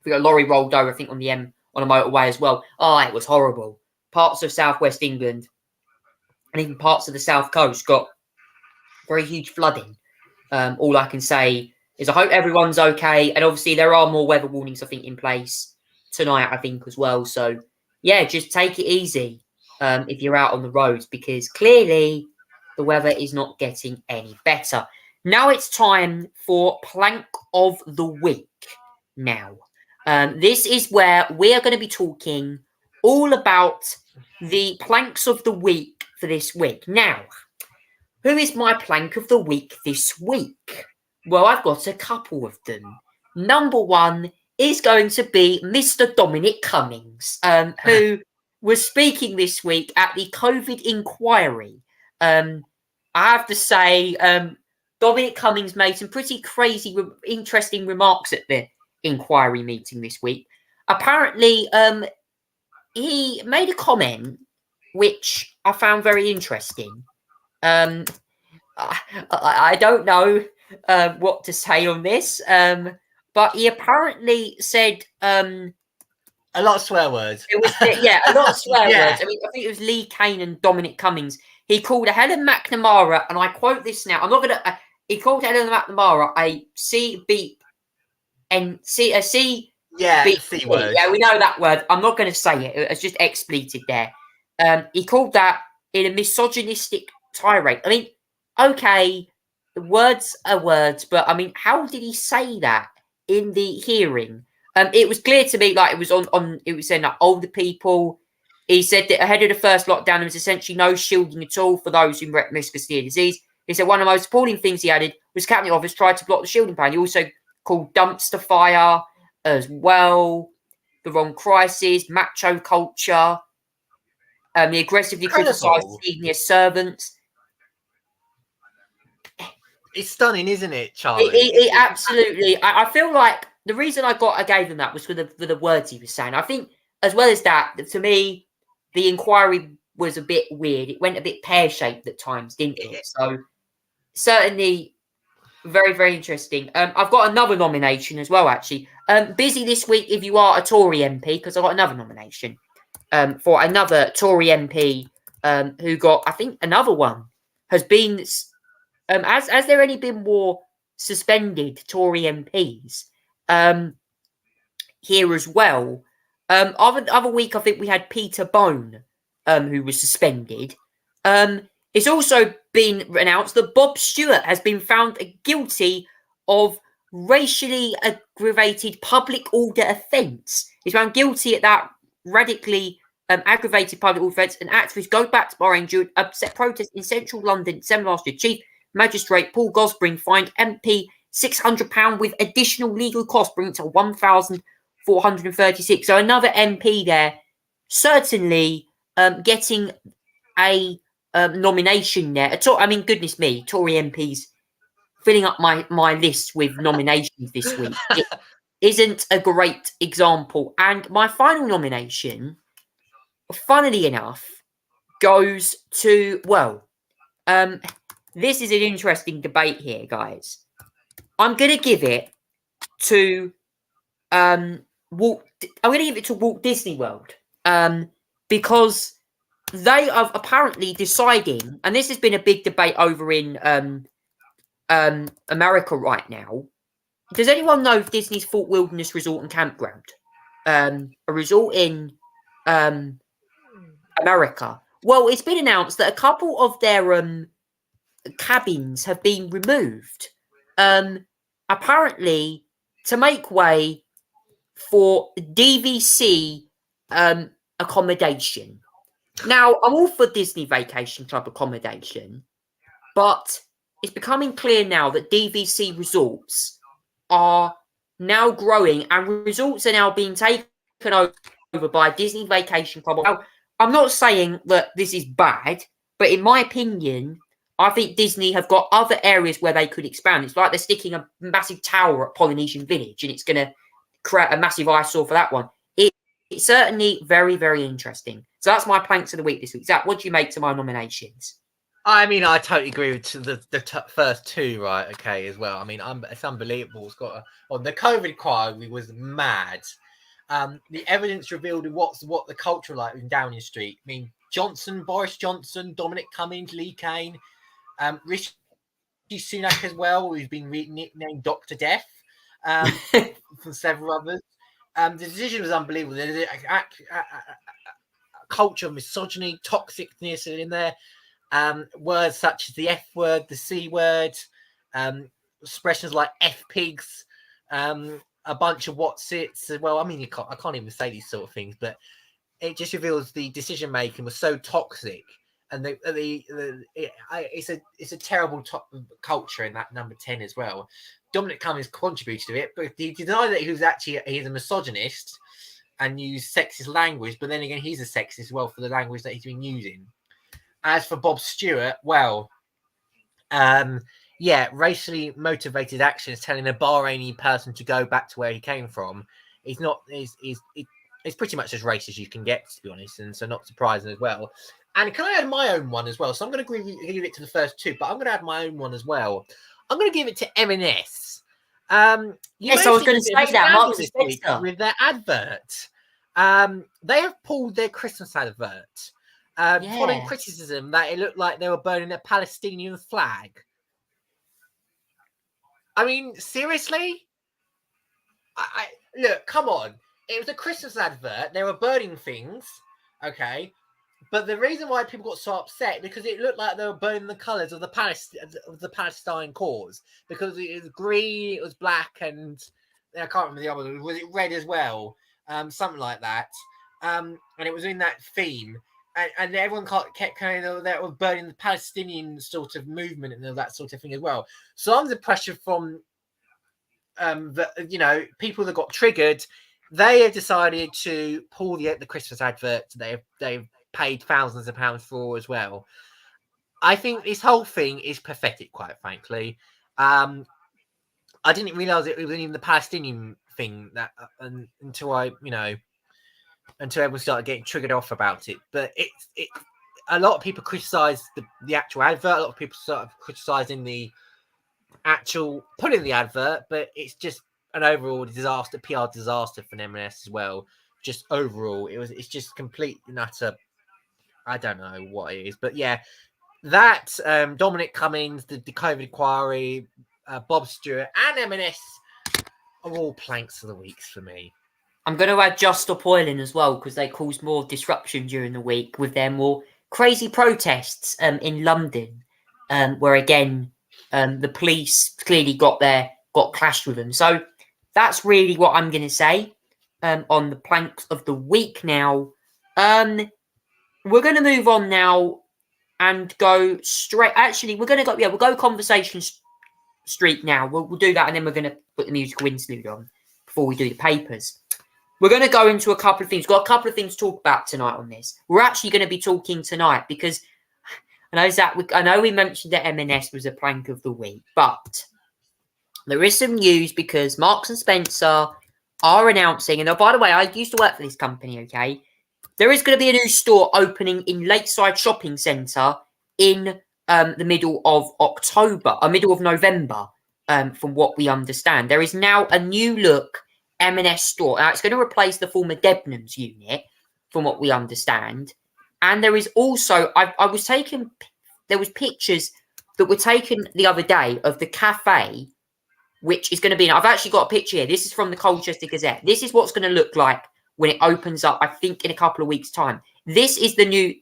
We got a lorry rolled over, I think, on a motorway as well. Oh, it was horrible. Parts of southwest England and even parts of the south coast got very huge flooding. All I can say is I hope everyone's okay. And obviously there are more weather warnings, I think, in place tonight, I think, as well. So, yeah, just take it easy if you're out on the roads, because clearly the weather is not getting any better. Now it's time for Plank of the Week now. This is where we are going to be talking all about the planks of the week for this week. Now, who is my plank of the week this week? Well, I've got a couple of them. Number one is going to be Mr. Dominic Cummings, who was speaking this week at the COVID inquiry. I have to say, Dominic Cummings made some pretty crazy, interesting remarks at the inquiry meeting this week. Apparently, he made a comment which I found very interesting. I don't know what to say on this, but he apparently said a lot of swear words. It was a lot of swear words. I mean, I think it was Lee Kane and Dominic Cummings. He called Helen McNamara, and I quote this now. I'm not gonna. He called Helen McNamara a C beep and C C. Yeah, C word. Yeah, we know that word. I'm not going to say it. It's just expletive there. He called that in a misogynistic tirade. I mean, okay, words are words, but I mean, how did he say that in the hearing? It was clear to me, like it was on. It was saying like older people. He said that ahead of the first lockdown, there was essentially no shielding at all for those who were at risk of severe disease. He said one of the most appalling things he added was Cabinet Office tried to block the shielding plan. He also called dumpster fire as well, the wrong crisis, macho culture, the aggressively criticised senior servants. It's stunning, isn't it, Charlie? It absolutely. I feel like the reason I gave him that was for the words he was saying. I think, as well as that, to me, the inquiry was a bit weird. It went a bit pear-shaped at times, didn't it? So, certainly very, very interesting. I've got another nomination as well, actually. Busy this week if you are a Tory MP, because I've got another nomination for another Tory MP who got, I think, another one. Has been, has there any been more suspended Tory MPs here as well. Other week, I think we had Peter Bone, who was suspended. It's also been announced that Bob Stewart has been found guilty of racially aggravated public order offence. He's found guilty at that radically aggravated public order offence. An activist go back to Bahrain during upset protest in central London December last year. Chief Magistrate Paul Gosbring fined MP £600 with additional legal costs, bringing it to £1,436. So another MP there, certainly getting a nomination there. I mean, goodness me, Tory MPs filling up my list with nominations this week. It isn't a great example. And my final nomination, funnily enough, goes to, this is an interesting debate here, guys. I'm going to give it to Walt Disney World because they are apparently deciding, and this has been a big debate over in America right now. Does anyone know of Disney's Fort Wilderness Resort and Campground? A resort in America. Well, it's been announced that a couple of their cabins have been removed. Apparently to make way for DVC accommodation. Now, I'm all for Disney Vacation Club accommodation, but it's becoming clear now that DVC resorts are now growing and resorts are now being taken over by Disney Vacation Club. Now, I'm not saying that this is bad, but in my opinion, I think Disney have got other areas where they could expand. It's like they're sticking a massive tower at Polynesian Village and it's going to create a massive eyesore for that one. It's certainly very, very interesting. So that's my planks of the week this week. Zach, what do you make to my nominations? I mean, I totally agree with the first two, right? Okay, as well. I mean, it's unbelievable. It's got the COVID inquiry was mad. The evidence revealed what the culture like in Downing Street. I mean, Boris Johnson, Dominic Cummings, Lee Kane, Rishi Sunak as well, who's been nicknamed Dr. Death, from several others. The decision was unbelievable. There's a culture of misogyny, toxicness in there. Words such as the F word, the C word, expressions like F pigs, a bunch of what's it's as well. I mean, I can't even say these sort of things, but it just reveals the decision making was so toxic, and it's a terrible culture in that number 10 as well. Dominic Cummings contributed to it, but he denied that he's a misogynist and used sexist language. But then again, he's a sexist as well for the language that he's been using. As for Bob Stewart, racially motivated actions telling a Bahraini person to go back to where he came from. It's pretty much as racist as you can get, to be honest, and so not surprising as well. And can I add my own one as well? So I'm going to give it to the first two, but I'm going to add my own one as well. I'm going to give it to M&S. Yes, I was going to say that, Marks and Spencer. With their advert. They have pulled their Christmas advert. Following criticism that it looked like they were burning a Palestinian flag. I mean, seriously? I look, come on. It was a Christmas advert. They were burning things, okay? But the reason why people got so upset because it looked like they were burning the colours of the Palestine cause. Because it was green, it was black, and I can't remember the other one. Was it red as well? Something like that. And it was in that theme. And everyone kept kind of that were burning the Palestinian sort of movement and all that sort of thing as well. So under pressure from people that got triggered, they have decided to pull the Christmas advert they've paid thousands of pounds for as well. I think this whole thing is pathetic, quite frankly. I didn't realise it was even the Palestinian thing that until everyone started getting triggered off about it. But a lot of people criticise the actual advert. A lot of people started criticising the actual putting the advert, but it's just an overall disaster, PR disaster for M&S as well. Just overall, it's just complete and utter. I don't know what it is, but yeah, that Dominic Cummings, the COVID inquiry, Bob Stewart, and M&S are all planks of the weeks for me. I'm going to add Just Stop Oiling as well, because they caused more disruption during the week with their more crazy protests in London, where again the police clearly got clashed with them. So that's really what I'm going to say on the planks of the week. Now, we're going to move on now and go straight. Actually, we're going to go. Yeah, we'll go Conversation Street now. We'll do that, and then we're going to put the musical interlude on before we do the papers. We're going to go into a couple of things. We've got a couple of things to talk about tonight on this. We're actually going to be talking tonight because I know Zach. I know we mentioned that M&S was a plank of the week, but there is some news because Marks and Spencer are announcing. And by the way, I used to work for this company. Okay, there is going to be a new store opening in Lakeside Shopping Centre in the middle of middle of November. From what we understand, there is now a new look M&S store. Now, it's going to replace the former Debenhams unit, from what we understand. And there is also, there was pictures that were taken the other day of the cafe, which is going to be, I've actually got a picture here. This is from the Colchester Gazette. This is what's going to look like when it opens up, I think, in a couple of weeks' time. This is the new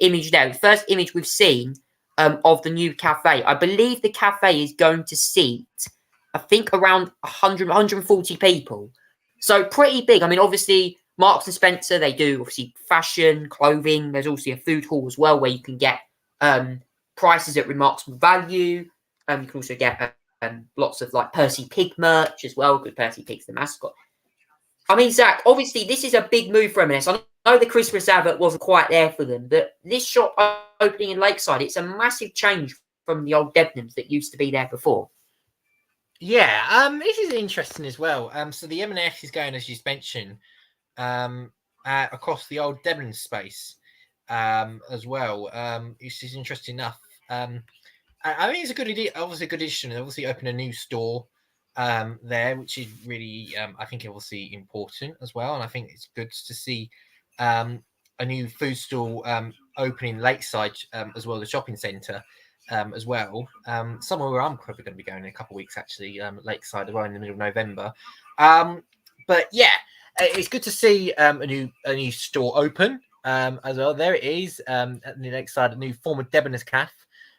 image there. The first image we've seen of the new cafe. I believe the cafe is going to seat, I think, around 140 people. So pretty big. I mean, obviously, Marks and Spencer, they do obviously fashion, clothing. There's also a food hall as well where you can get prices at remarkable value. You can also get lots of like Percy Pig merch as well, because Percy Pig's the mascot. I mean, Zach, obviously, this is a big move for M&S. I know the Christmas advert wasn't quite there for them, but this shop opening in Lakeside, it's a massive change from the old Debenhams that used to be there before. Yeah, this is interesting as well. So the M&S is going, as you mentioned, across the old Debenhams space as well. This is interesting enough. I think it's a good idea. Obviously, a good addition. Obviously, open a new store there, which is really, I think, obviously important as well. And I think it's good to see a new food stall opening Lakeside as well, the shopping centre. As well, somewhere where I'm probably going to be going in a couple of weeks, actually, Lakeside, around in the middle of November. But yeah, it's good to see a new store open as well. There it is at the Lakeside, a new former Debenhams cafe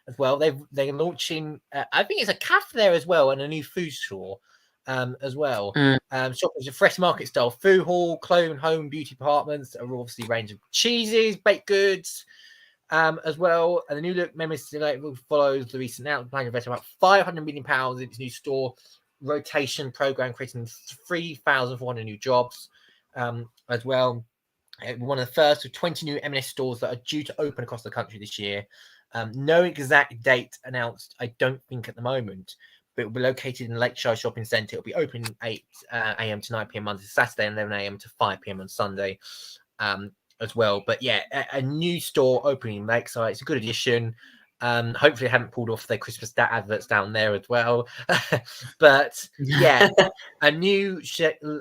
as well. They're launching, I think it's a cafe there as well, and a new food store as well. Shoppers a fresh market style food hall, clothing, home, beauty departments, are obviously a range of cheeses, baked goods. As well, and the new look memories follows the recent announcement plan investment about £500 million in its new store rotation program, creating 3,400 new jobs as well. One of the first of 20 new M&S stores that are due to open across the country this year. No exact date announced, I don't think, at the moment, but it will be located in Lakeshire Shopping Centre. It will be open 8 a.m. to 9 p.m. Monday to Saturday, and 11 a.m. to 5 p.m. on Sunday. As well, but yeah, a new store opening in Lakeside. It's a good addition. Hopefully, they haven't pulled off their Christmas adverts down there as well. But yeah, a new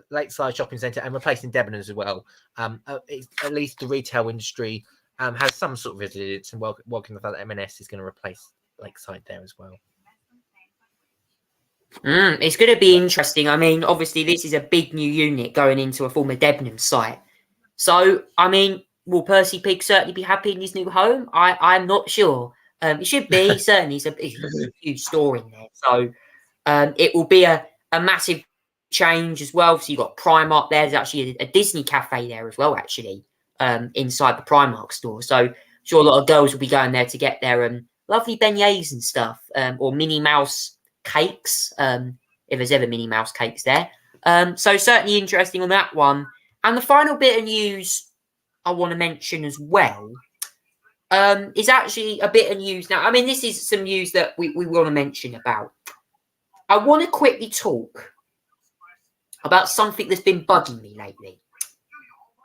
Lakeside shopping centre and replacing Debenhams as well. At least the retail industry has some sort of resilience, and welcome the fact that M&S is going to replace Lakeside there as well. It's going to be interesting. I mean, obviously, this is a big new unit going into a former Debenhams site. So, I mean, will Percy Pig certainly be happy in his new home? I'm not sure. It should be. Certainly, it's a huge store in there. So, it will be a massive change as well. So, you've got Primark there. There's actually a Disney cafe there as well, actually, inside the Primark store. So, I'm sure a lot of girls will be going there to get their lovely beignets and stuff, or Minnie Mouse cakes, if there's ever Minnie Mouse cakes there. So, certainly interesting on that one. And the final bit of news I want to mention as well is actually a bit of news. Now, I mean, this is some news that we want to mention about. I want to quickly talk about something that's been bugging me lately.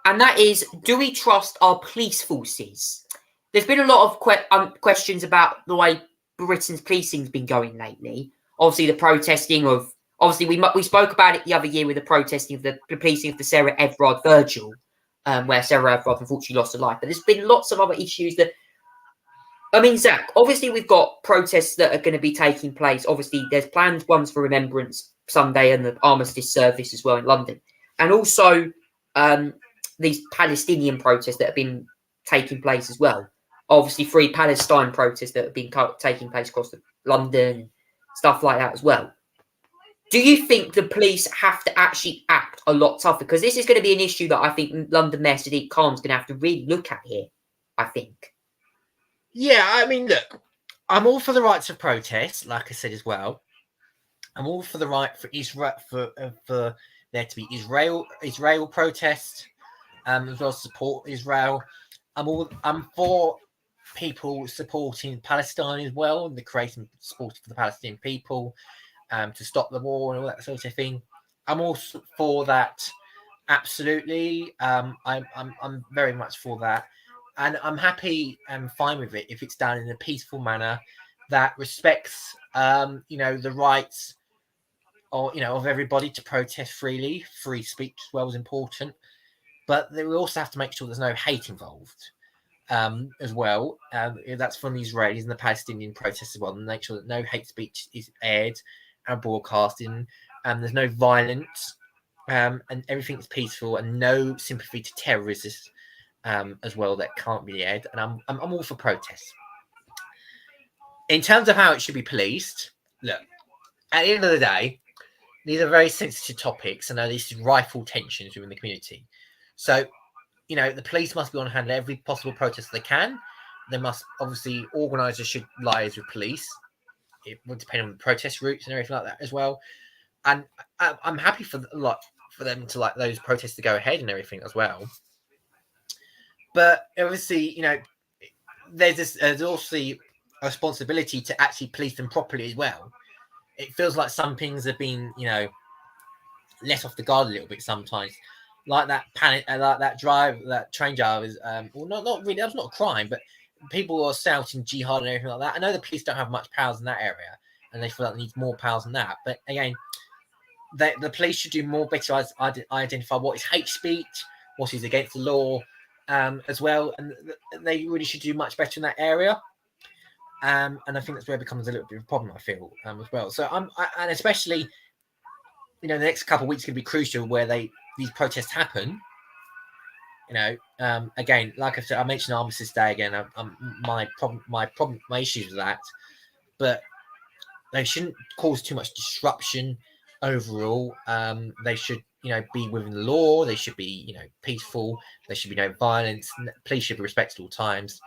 And that is, do we trust our police forces? There's been a lot of questions about the way Britain's policing's been going lately. Obviously, the protesting of... Obviously, we spoke about it the other year with the protesting of the policing of the Sarah Everard Virgil, where Sarah Everard unfortunately lost her life. But there's been lots of other issues that I mean, Zach, obviously we've got protests that are going to be taking place. Obviously, there's planned ones for Remembrance Sunday and the Armistice service as well in London. And also these Palestinian protests that have been taking place as well. Obviously, Free Palestine protests that have been taking place across London, stuff like that as well. Do you think the police have to actually act a lot tougher? Because this is going to be an issue that I think London Mayor Sadiq Khan's going to have to really look at here, I think. Yeah, I mean, look, I'm all for the rights of protest, like I said as well. I'm all for the right for Israel for there to be Israel protest, as well as support Israel. I'm for people supporting Palestine as well, and the creating support for the Palestinian people, to stop the war and all that sort of thing. I'm also for that, absolutely. I'm very much for that. And I'm happy and fine with it if it's done in a peaceful manner that respects, the rights of everybody to protest freely. Free speech as well is important, but we also have to make sure there's no hate involved, as well. That's from the Israelis and the Palestinian protests as well. And make sure that no hate speech is aired and broadcasting, and there's no violence, and everything's peaceful, and no sympathy to terrorists. As well, that can't be aired, and I'm all for protests. In terms of how it should be policed, look, at the end of the day, these are very sensitive topics, and these rifle tensions within the community. So, the police must be on hand at every possible protest they can. They must, obviously, organisers should liaise with police. It would depend on the protest routes and everything like that as well. And I'm happy for them to those protests to go ahead and everything as well. But obviously, there's also a responsibility to actually police them properly as well. It feels like some things have been, let off the guard a little bit sometimes. Like that panic, like that train driver is, not really, that's not a crime, but people are shouting jihad and everything like that. I know the police don't have much powers in that area, and they feel like they need more powers than that. But again, the police should do more better identify what is hate speech, what is against the law, as well, and they really should do much better in that area. And I think that's where it becomes a little bit of a problem, I feel, as well. So and especially, the next couple of weeks are going to be crucial where these protests happen. Again, like I said, I mentioned Armistice Day again. My issues with that, but they shouldn't cause too much disruption overall. They should, be within the law. They should be, peaceful. There should be no violence. Police should be respected at all times.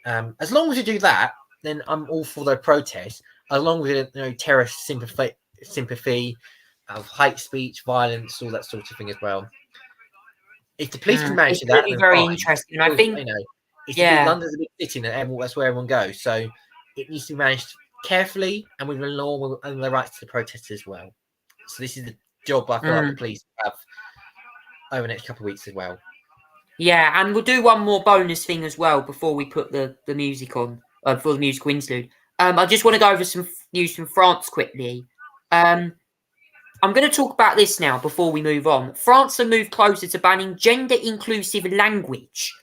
As long as you do that, then I'm all for the protests. Along with terrorist sympathy, of hate speech, violence, all that sort of thing as well. If the police can manage that, it's very interesting. I think, London's a big city, and that's where everyone goes. So it needs to be managed carefully and with the law and the rights to the protesters as well. So this is the job I feel like the police have over the next couple of weeks as well. Yeah, and we'll do one more bonus thing as well before we put the music on, for the musical interlude. I just want to go over some news from France quickly. I'm going to talk about this now before we move on. France have moved closer to banning gender-inclusive language.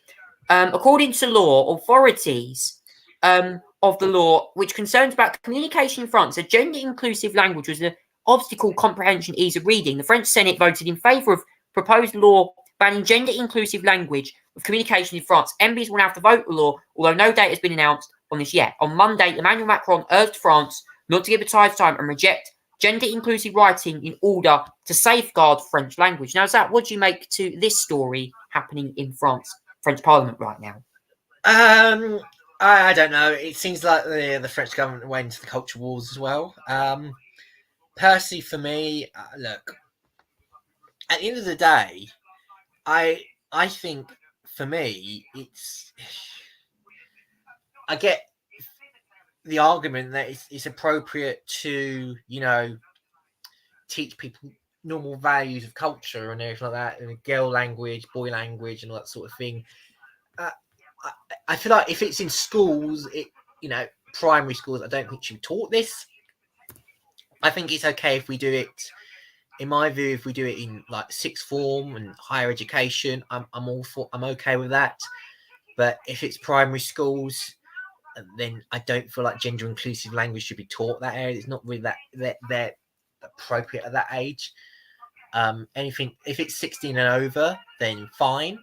According to law, authorities of the law, which concerns about communication in France, a gender-inclusive language was an obstacle comprehension, ease of reading. The French Senate voted in favour of proposed law banning gender-inclusive language of communication in France. MPs will now have to vote the law, although no date has been announced on this yet. On Monday, Emmanuel Macron urged France not to give it time and reject gender-inclusive writing in order to safeguard French language. Now, Zach, what do you make to this story happening in France, French Parliament right now? I don't know. It seems like the French government went into the culture wars as well. Personally, for me, look, at the end of the day, I think for me, I get the argument that it's appropriate to, teach people normal values of culture and everything like that, and girl language, boy language, and all that sort of thing. I feel like if it's in schools, primary schools, I don't think should be taught this. I think it's okay if we do it. In my view, if we do it in sixth form and higher education, I'm okay with that. But if it's primary schools, then I don't feel like gender inclusive language should be taught that area. It's not really that appropriate at that age. Anything if it's 16 and over, then fine.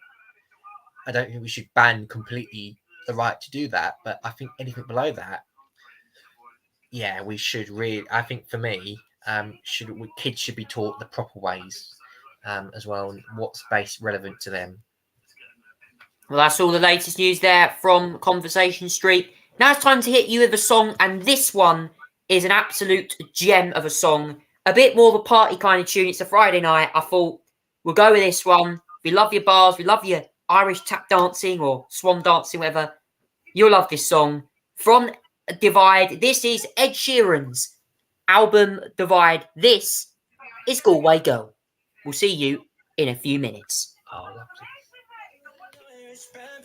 I don't think we should ban completely the right to do that, but I think anything below that, yeah, we should really. I think for me, kids should be taught the proper ways as well, and what's relevant to them. Well, that's all the latest news there from Conversation Street. Now it's time to hit you with a song, and this one is an absolute gem of a song. A bit more of a party kind of tune. It's a Friday night. I thought we'll go with this one. We love your bars. We love your Irish tap dancing or swan dancing, whatever. You'll love this song. From Divide, this is Ed Sheeran's album Divide. This is Galway Girl. We'll see you in a few minutes. Oh, lovely.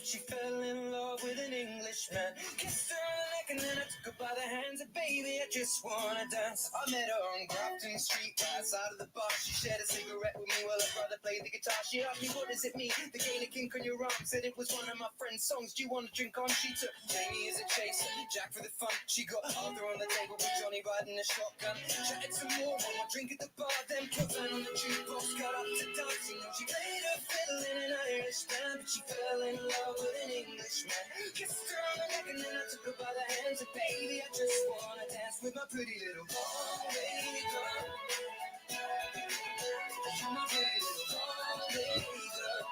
She fell in love with an Englishman. Kissed her on the neck and then I took her by the hands. And baby, I just wanna dance. I met her on Grafton Street, right outside of the bar. She shared a cigarette with me while her brother played the guitar. She asked me, what does it mean? The Gaelic ink on your arm. Said it was one of my friend's songs. Do you want to drink on? She took Jamie as a chaser, Jack for the fun. She got Arthur on the table with Johnny riding a shotgun. Chatted some more, one more drink at the bar. Then put down on the jukebox, got up to dancing. And she played her fiddle in an Irish band, but she fell in love with an Englishman. Kissed her on the neck and then I took her by the hands. And baby, I just wanna dance with my pretty little Galway girl. You're my pretty little Galway girl.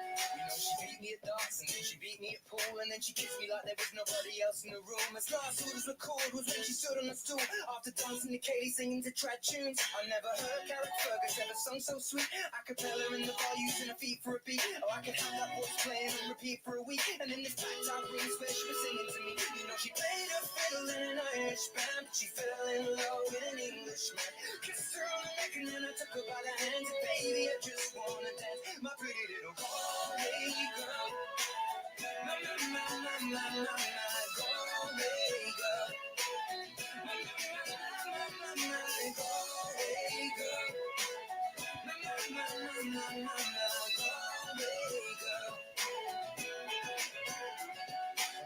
You know she beat me at darts and then she beat me at pool, and then she kissed me like there was nobody else in the room. As last orders were called was when she stood on the stool after dancing to Katie singing to trad tunes. I never heard Gareth Fergus ever sung so sweet. A cappella in the bar using her feet for a beat. Oh, I could have that voice playing on repeat for a week. And in this packed out room where she was singing to me, you know she played her fiddle in an Irish band, but she fell in love with an Englishman. Kissed her on the neck and then I took her by the hands. And baby, I just wanna dance, my pretty little Galway girl. My Galway girl. My Galway girl.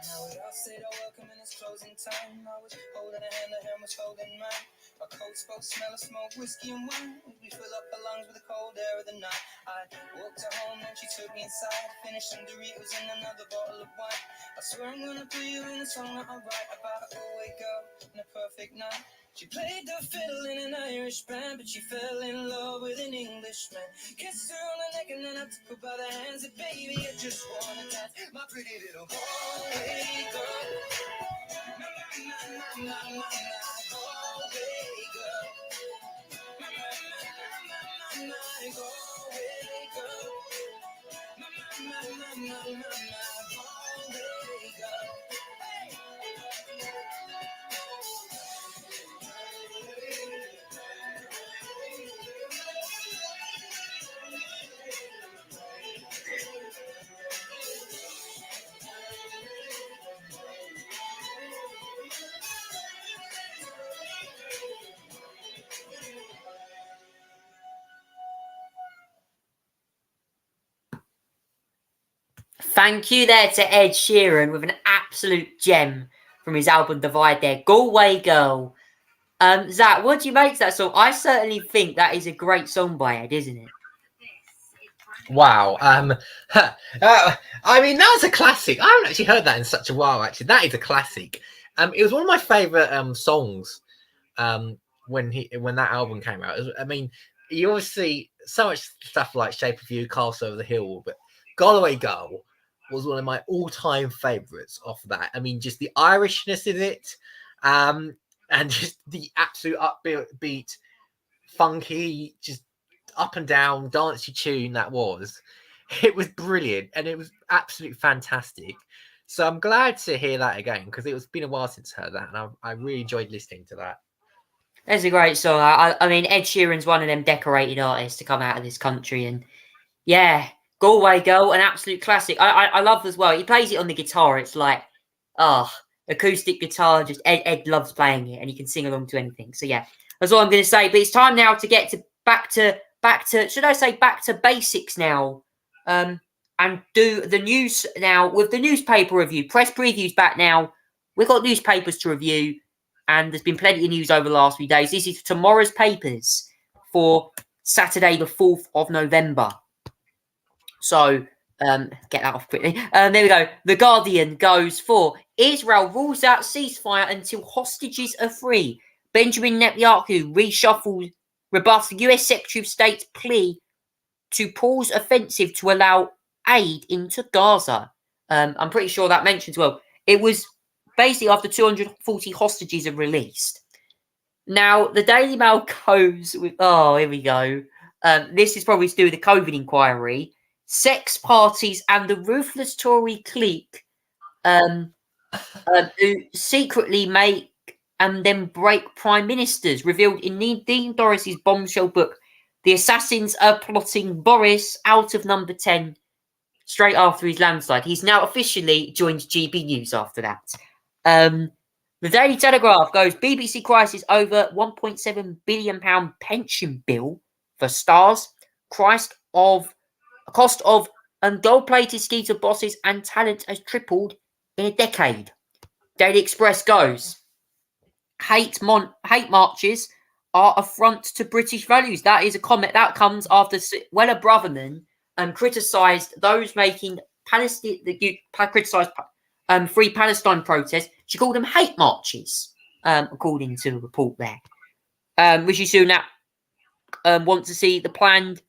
Now we all said our welcome and it's closing time. I was holding a hand, the hand was holding mine. Our coats both smell of smoke, whiskey and wine. We fill up our lungs with the cold air of the night. I walked her home and she took me inside. Finished some Doritos and another bottle of wine. I swear I'm gonna put you in a song that I write about a Galway girl and a perfect night. She played the fiddle in an Irish band, but she fell in love with an Englishman. Kissed her on the neck and then I took her by the hands. And baby, I just wanna dance, my pretty little Galway girl. My Galway girl. My Galway girl. My Galway girl. Thank you there to Ed Sheeran with an absolute gem from his album Divide there. Galway Girl. Zach, what do you make of that song? I certainly think that is a great song by Ed, isn't it? Wow. I mean, that was a classic. I haven't actually heard that in such a while, actually. That is a classic. It was one of my favourite songs when that album came out. I mean, you always see so much stuff like Shape of You, Castle Over the Hill, but Galway Girl was one of my all-time favourites off that. I mean, just the Irishness in it, and just the absolute upbeat, funky, just up and down, dancey tune that was. It was brilliant, and it was absolutely fantastic. So I'm glad to hear that again, because it was been a while since I heard that, and I really enjoyed listening to that. It's a great song. I mean, Ed Sheeran's one of them decorated artists to come out of this country, and yeah, Galway Girl, an absolute classic. I love as well. He plays it on the guitar. It's like, acoustic guitar. Just Ed loves playing it, and he can sing along to anything. So yeah, that's all I'm going to say. But it's time now to get back to should I say back to basics now, and and do the news now with the newspaper review. Press previews back now. We've got newspapers to review, and there's been plenty of news over the last few days. This is tomorrow's papers for Saturday, the 4th of November. So, get that off quickly. There we go. The Guardian goes for Israel rules out ceasefire until hostages are free. Benjamin Netanyahu reshuffles, rebuffs the US Secretary of State's plea to pause offensive to allow aid into Gaza. I'm pretty sure that mentions, well, it was basically after 240 hostages are released. Now, the Daily Mail goes with, oh, here we go. This is probably to do with the COVID inquiry. Sex parties and the ruthless Tory clique who secretly make and then break prime ministers, revealed in Dean Dorris's bombshell book. The assassins are plotting Boris out of number 10 straight after his landslide. He's now officially joined GB News after that. The Daily Telegraph goes, BBC crisis over £1.7 billion pension bill for stars. Cost of gold-plated skeeter bosses and talent has tripled in a decade. Daily Express goes, hate marches are affront to British values. That is a comment that comes after Wella Braverman criticised those making Palestine, criticised Free Palestine protests. She called them hate marches, according to the report there. Rishi Sunak wants to see the planned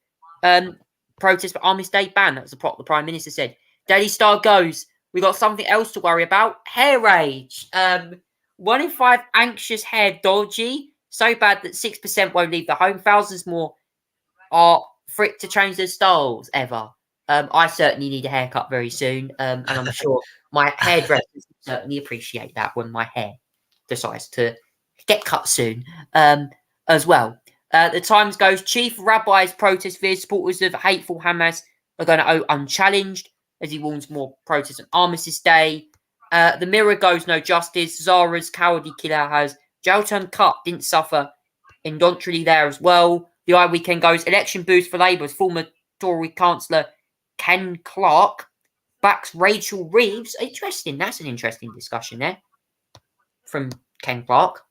protest for Armistice Day ban. That's the Prime Minister said. Daily Star goes, we got something else to worry about. Hair age. 1 in 5 anxious hair dodgy. So bad that 6% won't leave the home. Thousands more are fricked to change their styles ever. I certainly need a haircut very soon. And I'm sure my hairdressers certainly appreciate that when my hair decides to get cut soon as well. The Times goes, chief rabbis protest fears supporters of hateful Hamas are going to go unchallenged as he warns more protests on Armistice Day. The Mirror goes, no justice. Zara's cowardly killer has jail term cut, didn't suffer involuntarily there as well. The Eye Weekend goes, election boost for Labour's former Tory Chancellor Ken Clarke backs Rachel Reeves. Interesting, that's an interesting discussion there from Ken Clarke.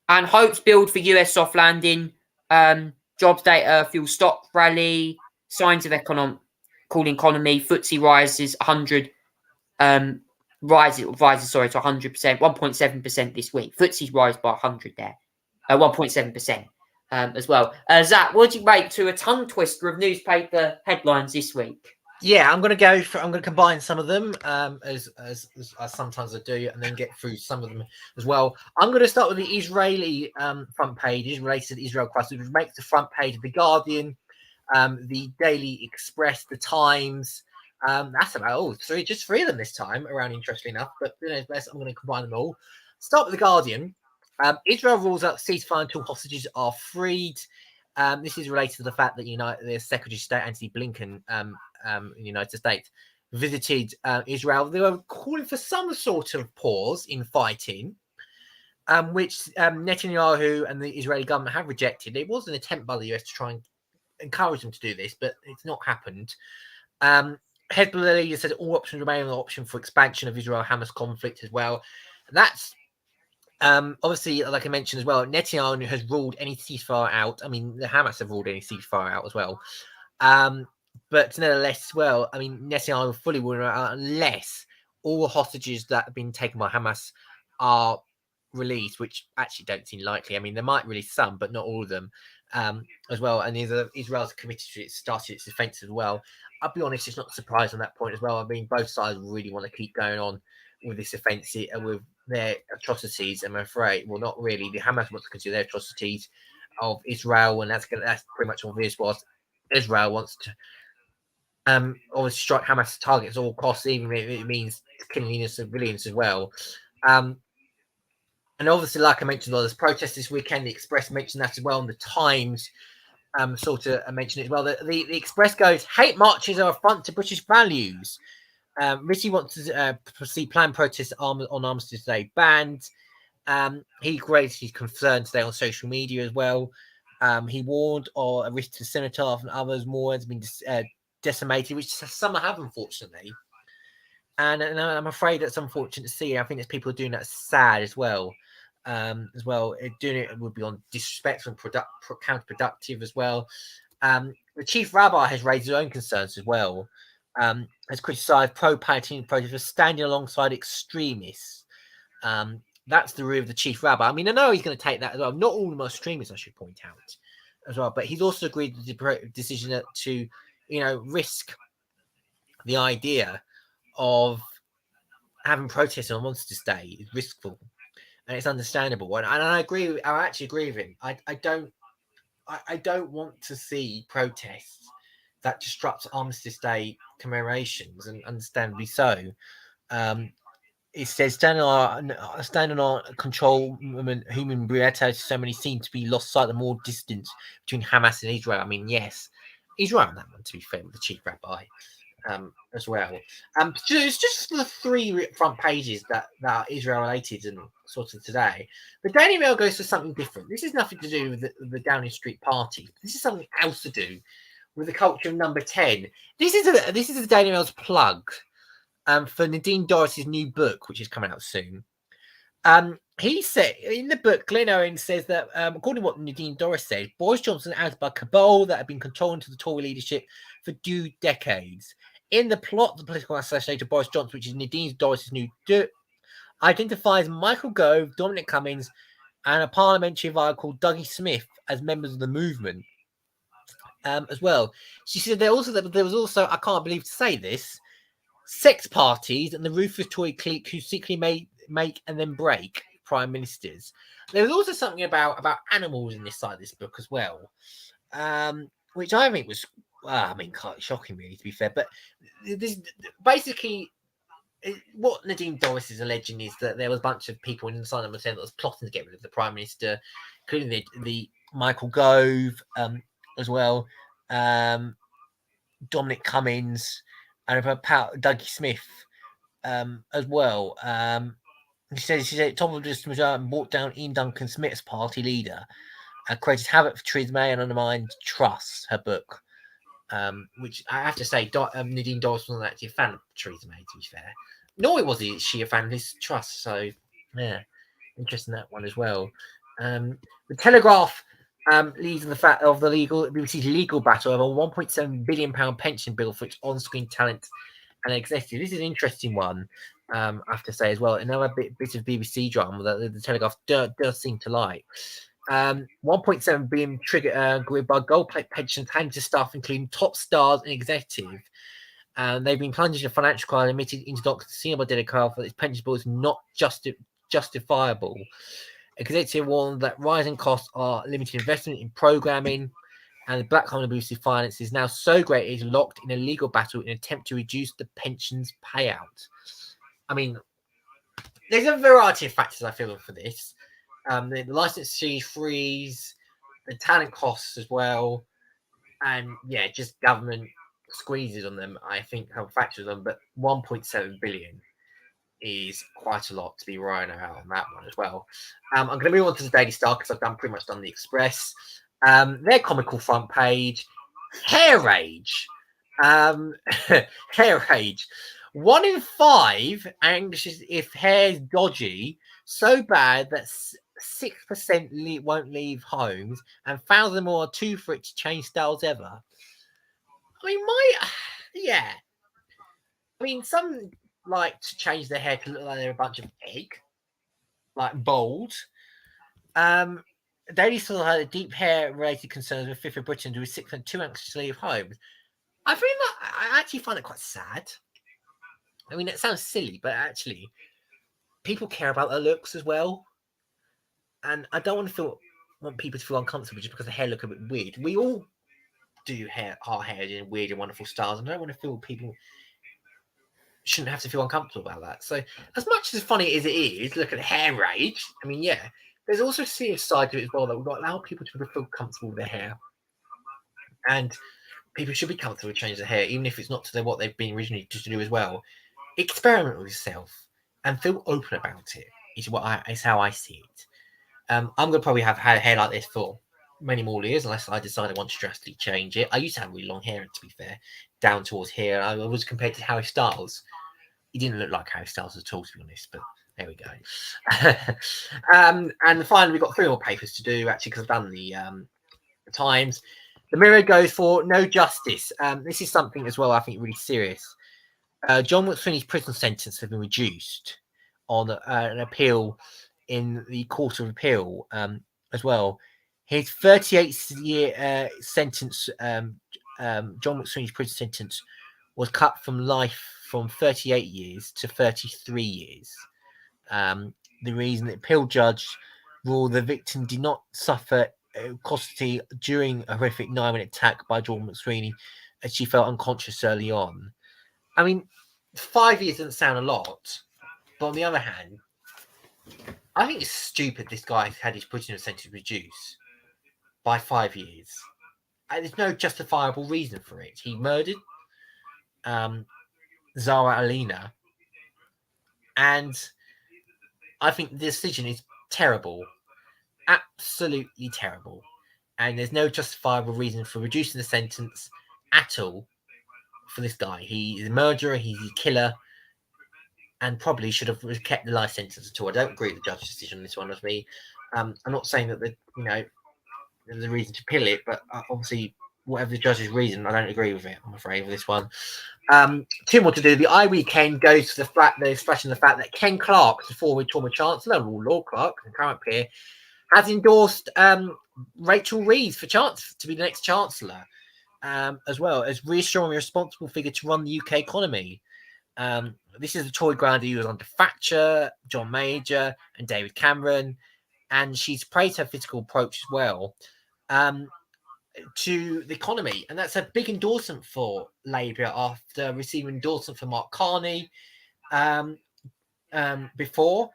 And hopes build for US soft landing. Jobs data fuels stock rally. Signs of cool economy. FTSE rises 100. Rises to 100%, 1.7% this week. FTSE's rise by 100 there, 1.7% as well. Zach, what do you make to a tongue twister of newspaper headlines this week? Yeah, I'm going to combine some of them as sometimes I do, and then get through some of them as well. I'm going to start with the Israeli front pages related to the Israel crisis, which makes the front page of the Guardian, the Daily Express, the Times. That's about just three of them this time around, interestingly enough. But I'm going to combine them all. Start with the Guardian. Israel rules out ceasefire until hostages are freed. This is related to the fact that the Secretary of State Antony Blinken in the United States visited Israel. They were calling for some sort of pause in fighting, which Netanyahu and the Israeli government have rejected. It was an attempt by the US to try and encourage them to do this, but it's not happened. Hezbollah leader said all options remain an option for expansion of Israel-Hamas conflict as well. That's obviously, like I mentioned as well, Netanyahu has ruled any ceasefire out. I mean, the Hamas have ruled any ceasefire out as well. But nevertheless, well, I mean, Netanyahu fully ruled out unless all the hostages that have been taken by Hamas are released, which actually don't seem likely. I mean, they might release some, but not all of them as well. And Israel's committed to it, started its defense as well. I'll be honest, it's not a surprise on that point as well. I mean, both sides really want to keep going on with this offensive and with their atrocities. I'm afraid, well, not really. The Hamas wants to continue their atrocities of Israel, and that's pretty much obvious. What Israel wants to obviously strike Hamas targets at all costs, even if it means killing innocent civilians as well. And obviously, like I mentioned, there's protests this weekend. The Express mentioned that as well, and the Times sort of mentioned it as well. The Express goes, hate marches are a front to British values. Rishi wants to see planned protests on Armistice Day banned. He raised his concern today on social media as well. He warned of a risk to Cenotaph and others more has been decimated, which some have, unfortunately. And I'm afraid that's unfortunate to see. I think there's people doing that sad as well. Doing it would be on disrespectful and counterproductive as well. The chief rabbi has raised his own concerns as well. Has criticised pro-Palestinian protesters for standing alongside extremists. That's the view of the chief rabbi. I mean, I know he's going to take that as well. Not all of them are extremists, I should point out as well. But he's also agreed with the decision to, risk the idea of having protests on Monsters Day is riskful, and it's understandable. And I agree. I actually agree with him. I don't want to see protests that disrupt Armistice Day commemorations, and understandably so. It says stand on our control human Brietta, so many seem to be lost sight of more distance between Hamas and Israel. I mean, yes, he's right on that one, to be fair, with the chief rabbi. As well. It's just the 3 front pages that are Israel related and sort of today. The Daily Mail goes for something different. This is nothing to do with the Downing Street Party. This is something else to do with the culture of number 10. This is the Daily Mail's plug for Nadine Dorris's new book, which is coming out soon. He said in the book, Glenn Owen says that, according to what Nadine Dorris said, Boris Johnson acted by cabal that had been controlling to the Tory leadership for 2 decades. In the plot, the political assassination of Boris Johnson, which is Nadine Dorris's new book, identifies Michael Gove, Dominic Cummings, and a parliamentary advisor called Dougie Smith as members of the movement. As well, she said there was also, I can't believe to say this, sex parties and the ruthless Tory clique who secretly make and then break prime ministers. There was also something about animals in this side of this book as well, which I think was, quite shocking, really, to be fair. But this basically, what Nadine Dorris is alleging is that there was a bunch of people inside the that was plotting to get rid of the prime minister, including the Michael Gove as well, Dominic Cummings, and Dougie Smith as well. She said top of this brought down Ian Duncan Smith's party leader, created havoc for Theresa May and undermined trust. Her book, which I have to say, Nadine Dorris wasn't actually a fan of Theresa May, to be fair. Nor was she a fan of his trust. So, yeah, interesting that one as well. The Telegraph leads in the fact of the BBC's legal battle over a £1.7 billion pension bill for its on-screen talent and executive. This is an interesting one, I have to say as well. Another bit of BBC drama that the Telegraph does seem to like. 1.7 billion triggered by gold plate pensions handed to staff, including top stars and executive. They've been plunged in a financial crime and admitted into Dr. Senior Dedicar for this pension bill is not justifiable. Executive warned that rising costs are limiting investment in programming, and the black hole abusive finance is now so great it is locked in a legal battle in an attempt to reduce the pensions payout. I mean, there's a variety of factors I feel for this. The license freeze, the talent costs as well, and just government squeezes on them, I think, have factors on. But 1.7 billion is quite a lot to be riding out on that one as well. I'm going to move on to the Daily Star because I've pretty much done the Express. Their comical front page, hair age. Hair age. 1 in 5 anxious if hair's dodgy, so bad that 6% won't leave homes, and thousands more are too for it to change styles ever. I mean, some like to change their hair to look like they're a bunch of egg, like bald. Daily Star had deep hair-related concerns with Fifth of Britain, who was 6 too anxious to leave home. I actually find it quite sad. I mean, it sounds silly, but actually, people care about their looks as well. And I don't want people to feel uncomfortable just because the hair look a bit weird. We all do our hair in weird and wonderful styles, and I don't want to feel people shouldn't have to feel uncomfortable about that. So, as much as funny as it is, look at hair age. I mean, there's also a serious side to it as well that we've got to allow people to feel comfortable with their hair, and people should be comfortable with changing their hair, even if it's not to what they've been originally to do as well. Experiment with yourself and feel open about it. Is how I see it. I'm gonna probably have had hair like this for many more years unless I decide I want to drastically change it. I used to have really long hair, to be fair, down towards here. I was compared to Harry Styles. He didn't look like Harry Styles at all, to be honest, but there we go. And finally, we've got 3 more papers to do, actually, because I've done the Times. The Mirror goes for no justice. This is something as well, I think, really serious. John McSweeney's prison sentence has been reduced on an appeal in the Court of Appeal as well. His 38-year sentence, John McSweeney's prison sentence, was cut from life from 38 years to 33 years. The reason the appeal judge ruled the victim did not suffer custody during a horrific 9-minute attack by John McSweeney, as she felt unconscious early on. I mean, 5 years doesn't sound a lot, but on the other hand, I think it's stupid this guy had his prison sentence reduced by 5 years. There's no justifiable reason for it. He murdered Zara Alina, and I think the decision is terrible, absolutely terrible, and there's no justifiable reason for reducing the sentence at all for this guy. He is a murderer, he's a killer, and probably should have kept the life sentence at all. I don't agree with the judge's decision on this one with me. I'm not saying that there's a reason to appeal it, but obviously whatever the judge's reason, I don't agree with it, I'm afraid, with this one. 2 more to do. The Eye Weekend goes to the expression of the fact that Ken Clarke, the former Chancellor Chancellor, Lord Clarke, the current peer, has endorsed Rachel Reeves to be the next Chancellor, as well as reassuring a responsible figure to run the UK economy. This is the Tory ground who was under Thatcher, John Major, and David Cameron, and she's praised her fiscal approach as well to the economy, and that's a big endorsement for Labour after receiving endorsement from Mark Carney before.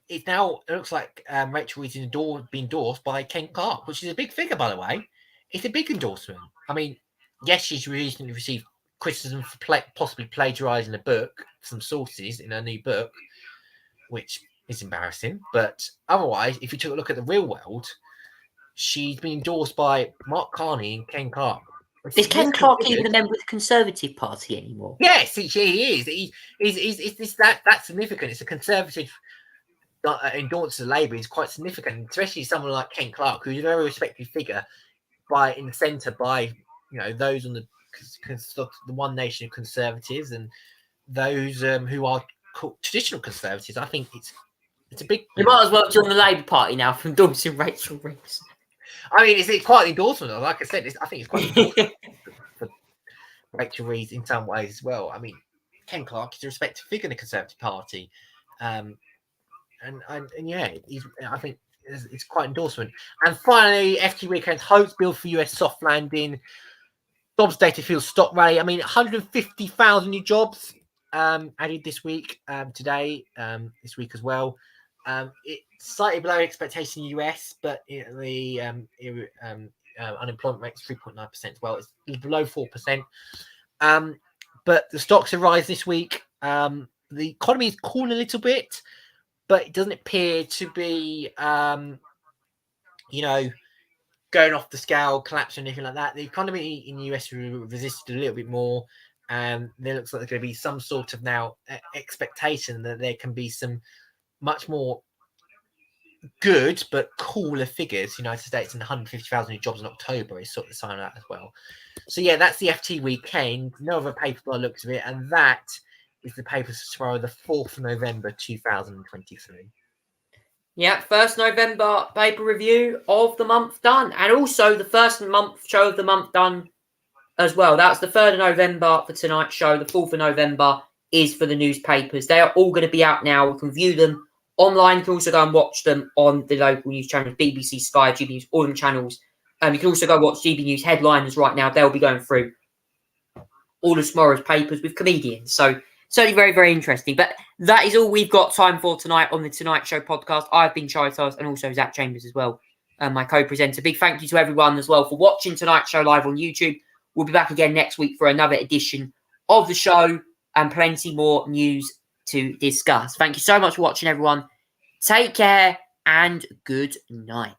It looks like Rachel Reeves is being endorsed by Ken Clarke, which is a big figure, by the way. It's a big endorsement. I mean, yes, she's recently received criticism for possibly plagiarising a book, some sources in her new book, which is embarrassing. But otherwise, if you took a look at the real world, she's been endorsed by Mark Carney and Ken Clarke. Is Ken Clarke even a member of the Conservative Party anymore? Yes, he is. That's significant. It's a Conservative endorsement of Labour is quite significant, especially someone like Ken Clarke, who's a very respected figure in the centre by those on the One Nation Conservatives and those who are traditional Conservatives. I think it's a big. You might as well join the Labour Party now from endorsing Rachel Reeves. I mean, it's quite an endorsement. Like I said, I think it's quite an endorsement for Rachel Reeves in some ways as well. I mean, Ken Clarke is a respected figure in the Conservative Party, and yeah, I think it's quite endorsement. And finally, FT Weekend hopes build for US soft landing. Dobbs Datafield stock rally. I mean, 150,000 new jobs added this week, this week as well. It's slightly below expectation in the US, but the unemployment rate is 3.9% as well. It's below 4%. But the stocks have rise this week. The economy is cooling a little bit, but it doesn't appear to be, going off the scale, collapse or anything like that. The economy in the US resisted a little bit more. There looks like there's going to be some sort of now expectation that there can be some much more good but cooler figures. United States and 150,000 new jobs in October is sort of the sign of that as well. So yeah, that's the FT Weekend. No other paper by the looks of it, and that is the paper for tomorrow, the 4th of November 2023. Yeah, 1st November paper review of the month done. And also the first month show of the month done as well. That's the 3rd of November for tonight's show. The 4th of November is for the newspapers. They are all going to be out now. We can view them online. You can also go and watch them on the local news channels, BBC, Sky, GB News, all them channels. You can also go watch GB News headliners right now. They'll be going through all of tomorrow's papers with comedians. So certainly very, very interesting. But that is all we've got time for tonight on the Tonight Show podcast. I've been Chaitos and also Zach Chambers as well, my co-presenter. Big thank you to everyone as well for watching Tonight Show live on YouTube. We'll be back again next week for another edition of the show and plenty more news to discuss. Thank you so much for watching, everyone. Take care and good night.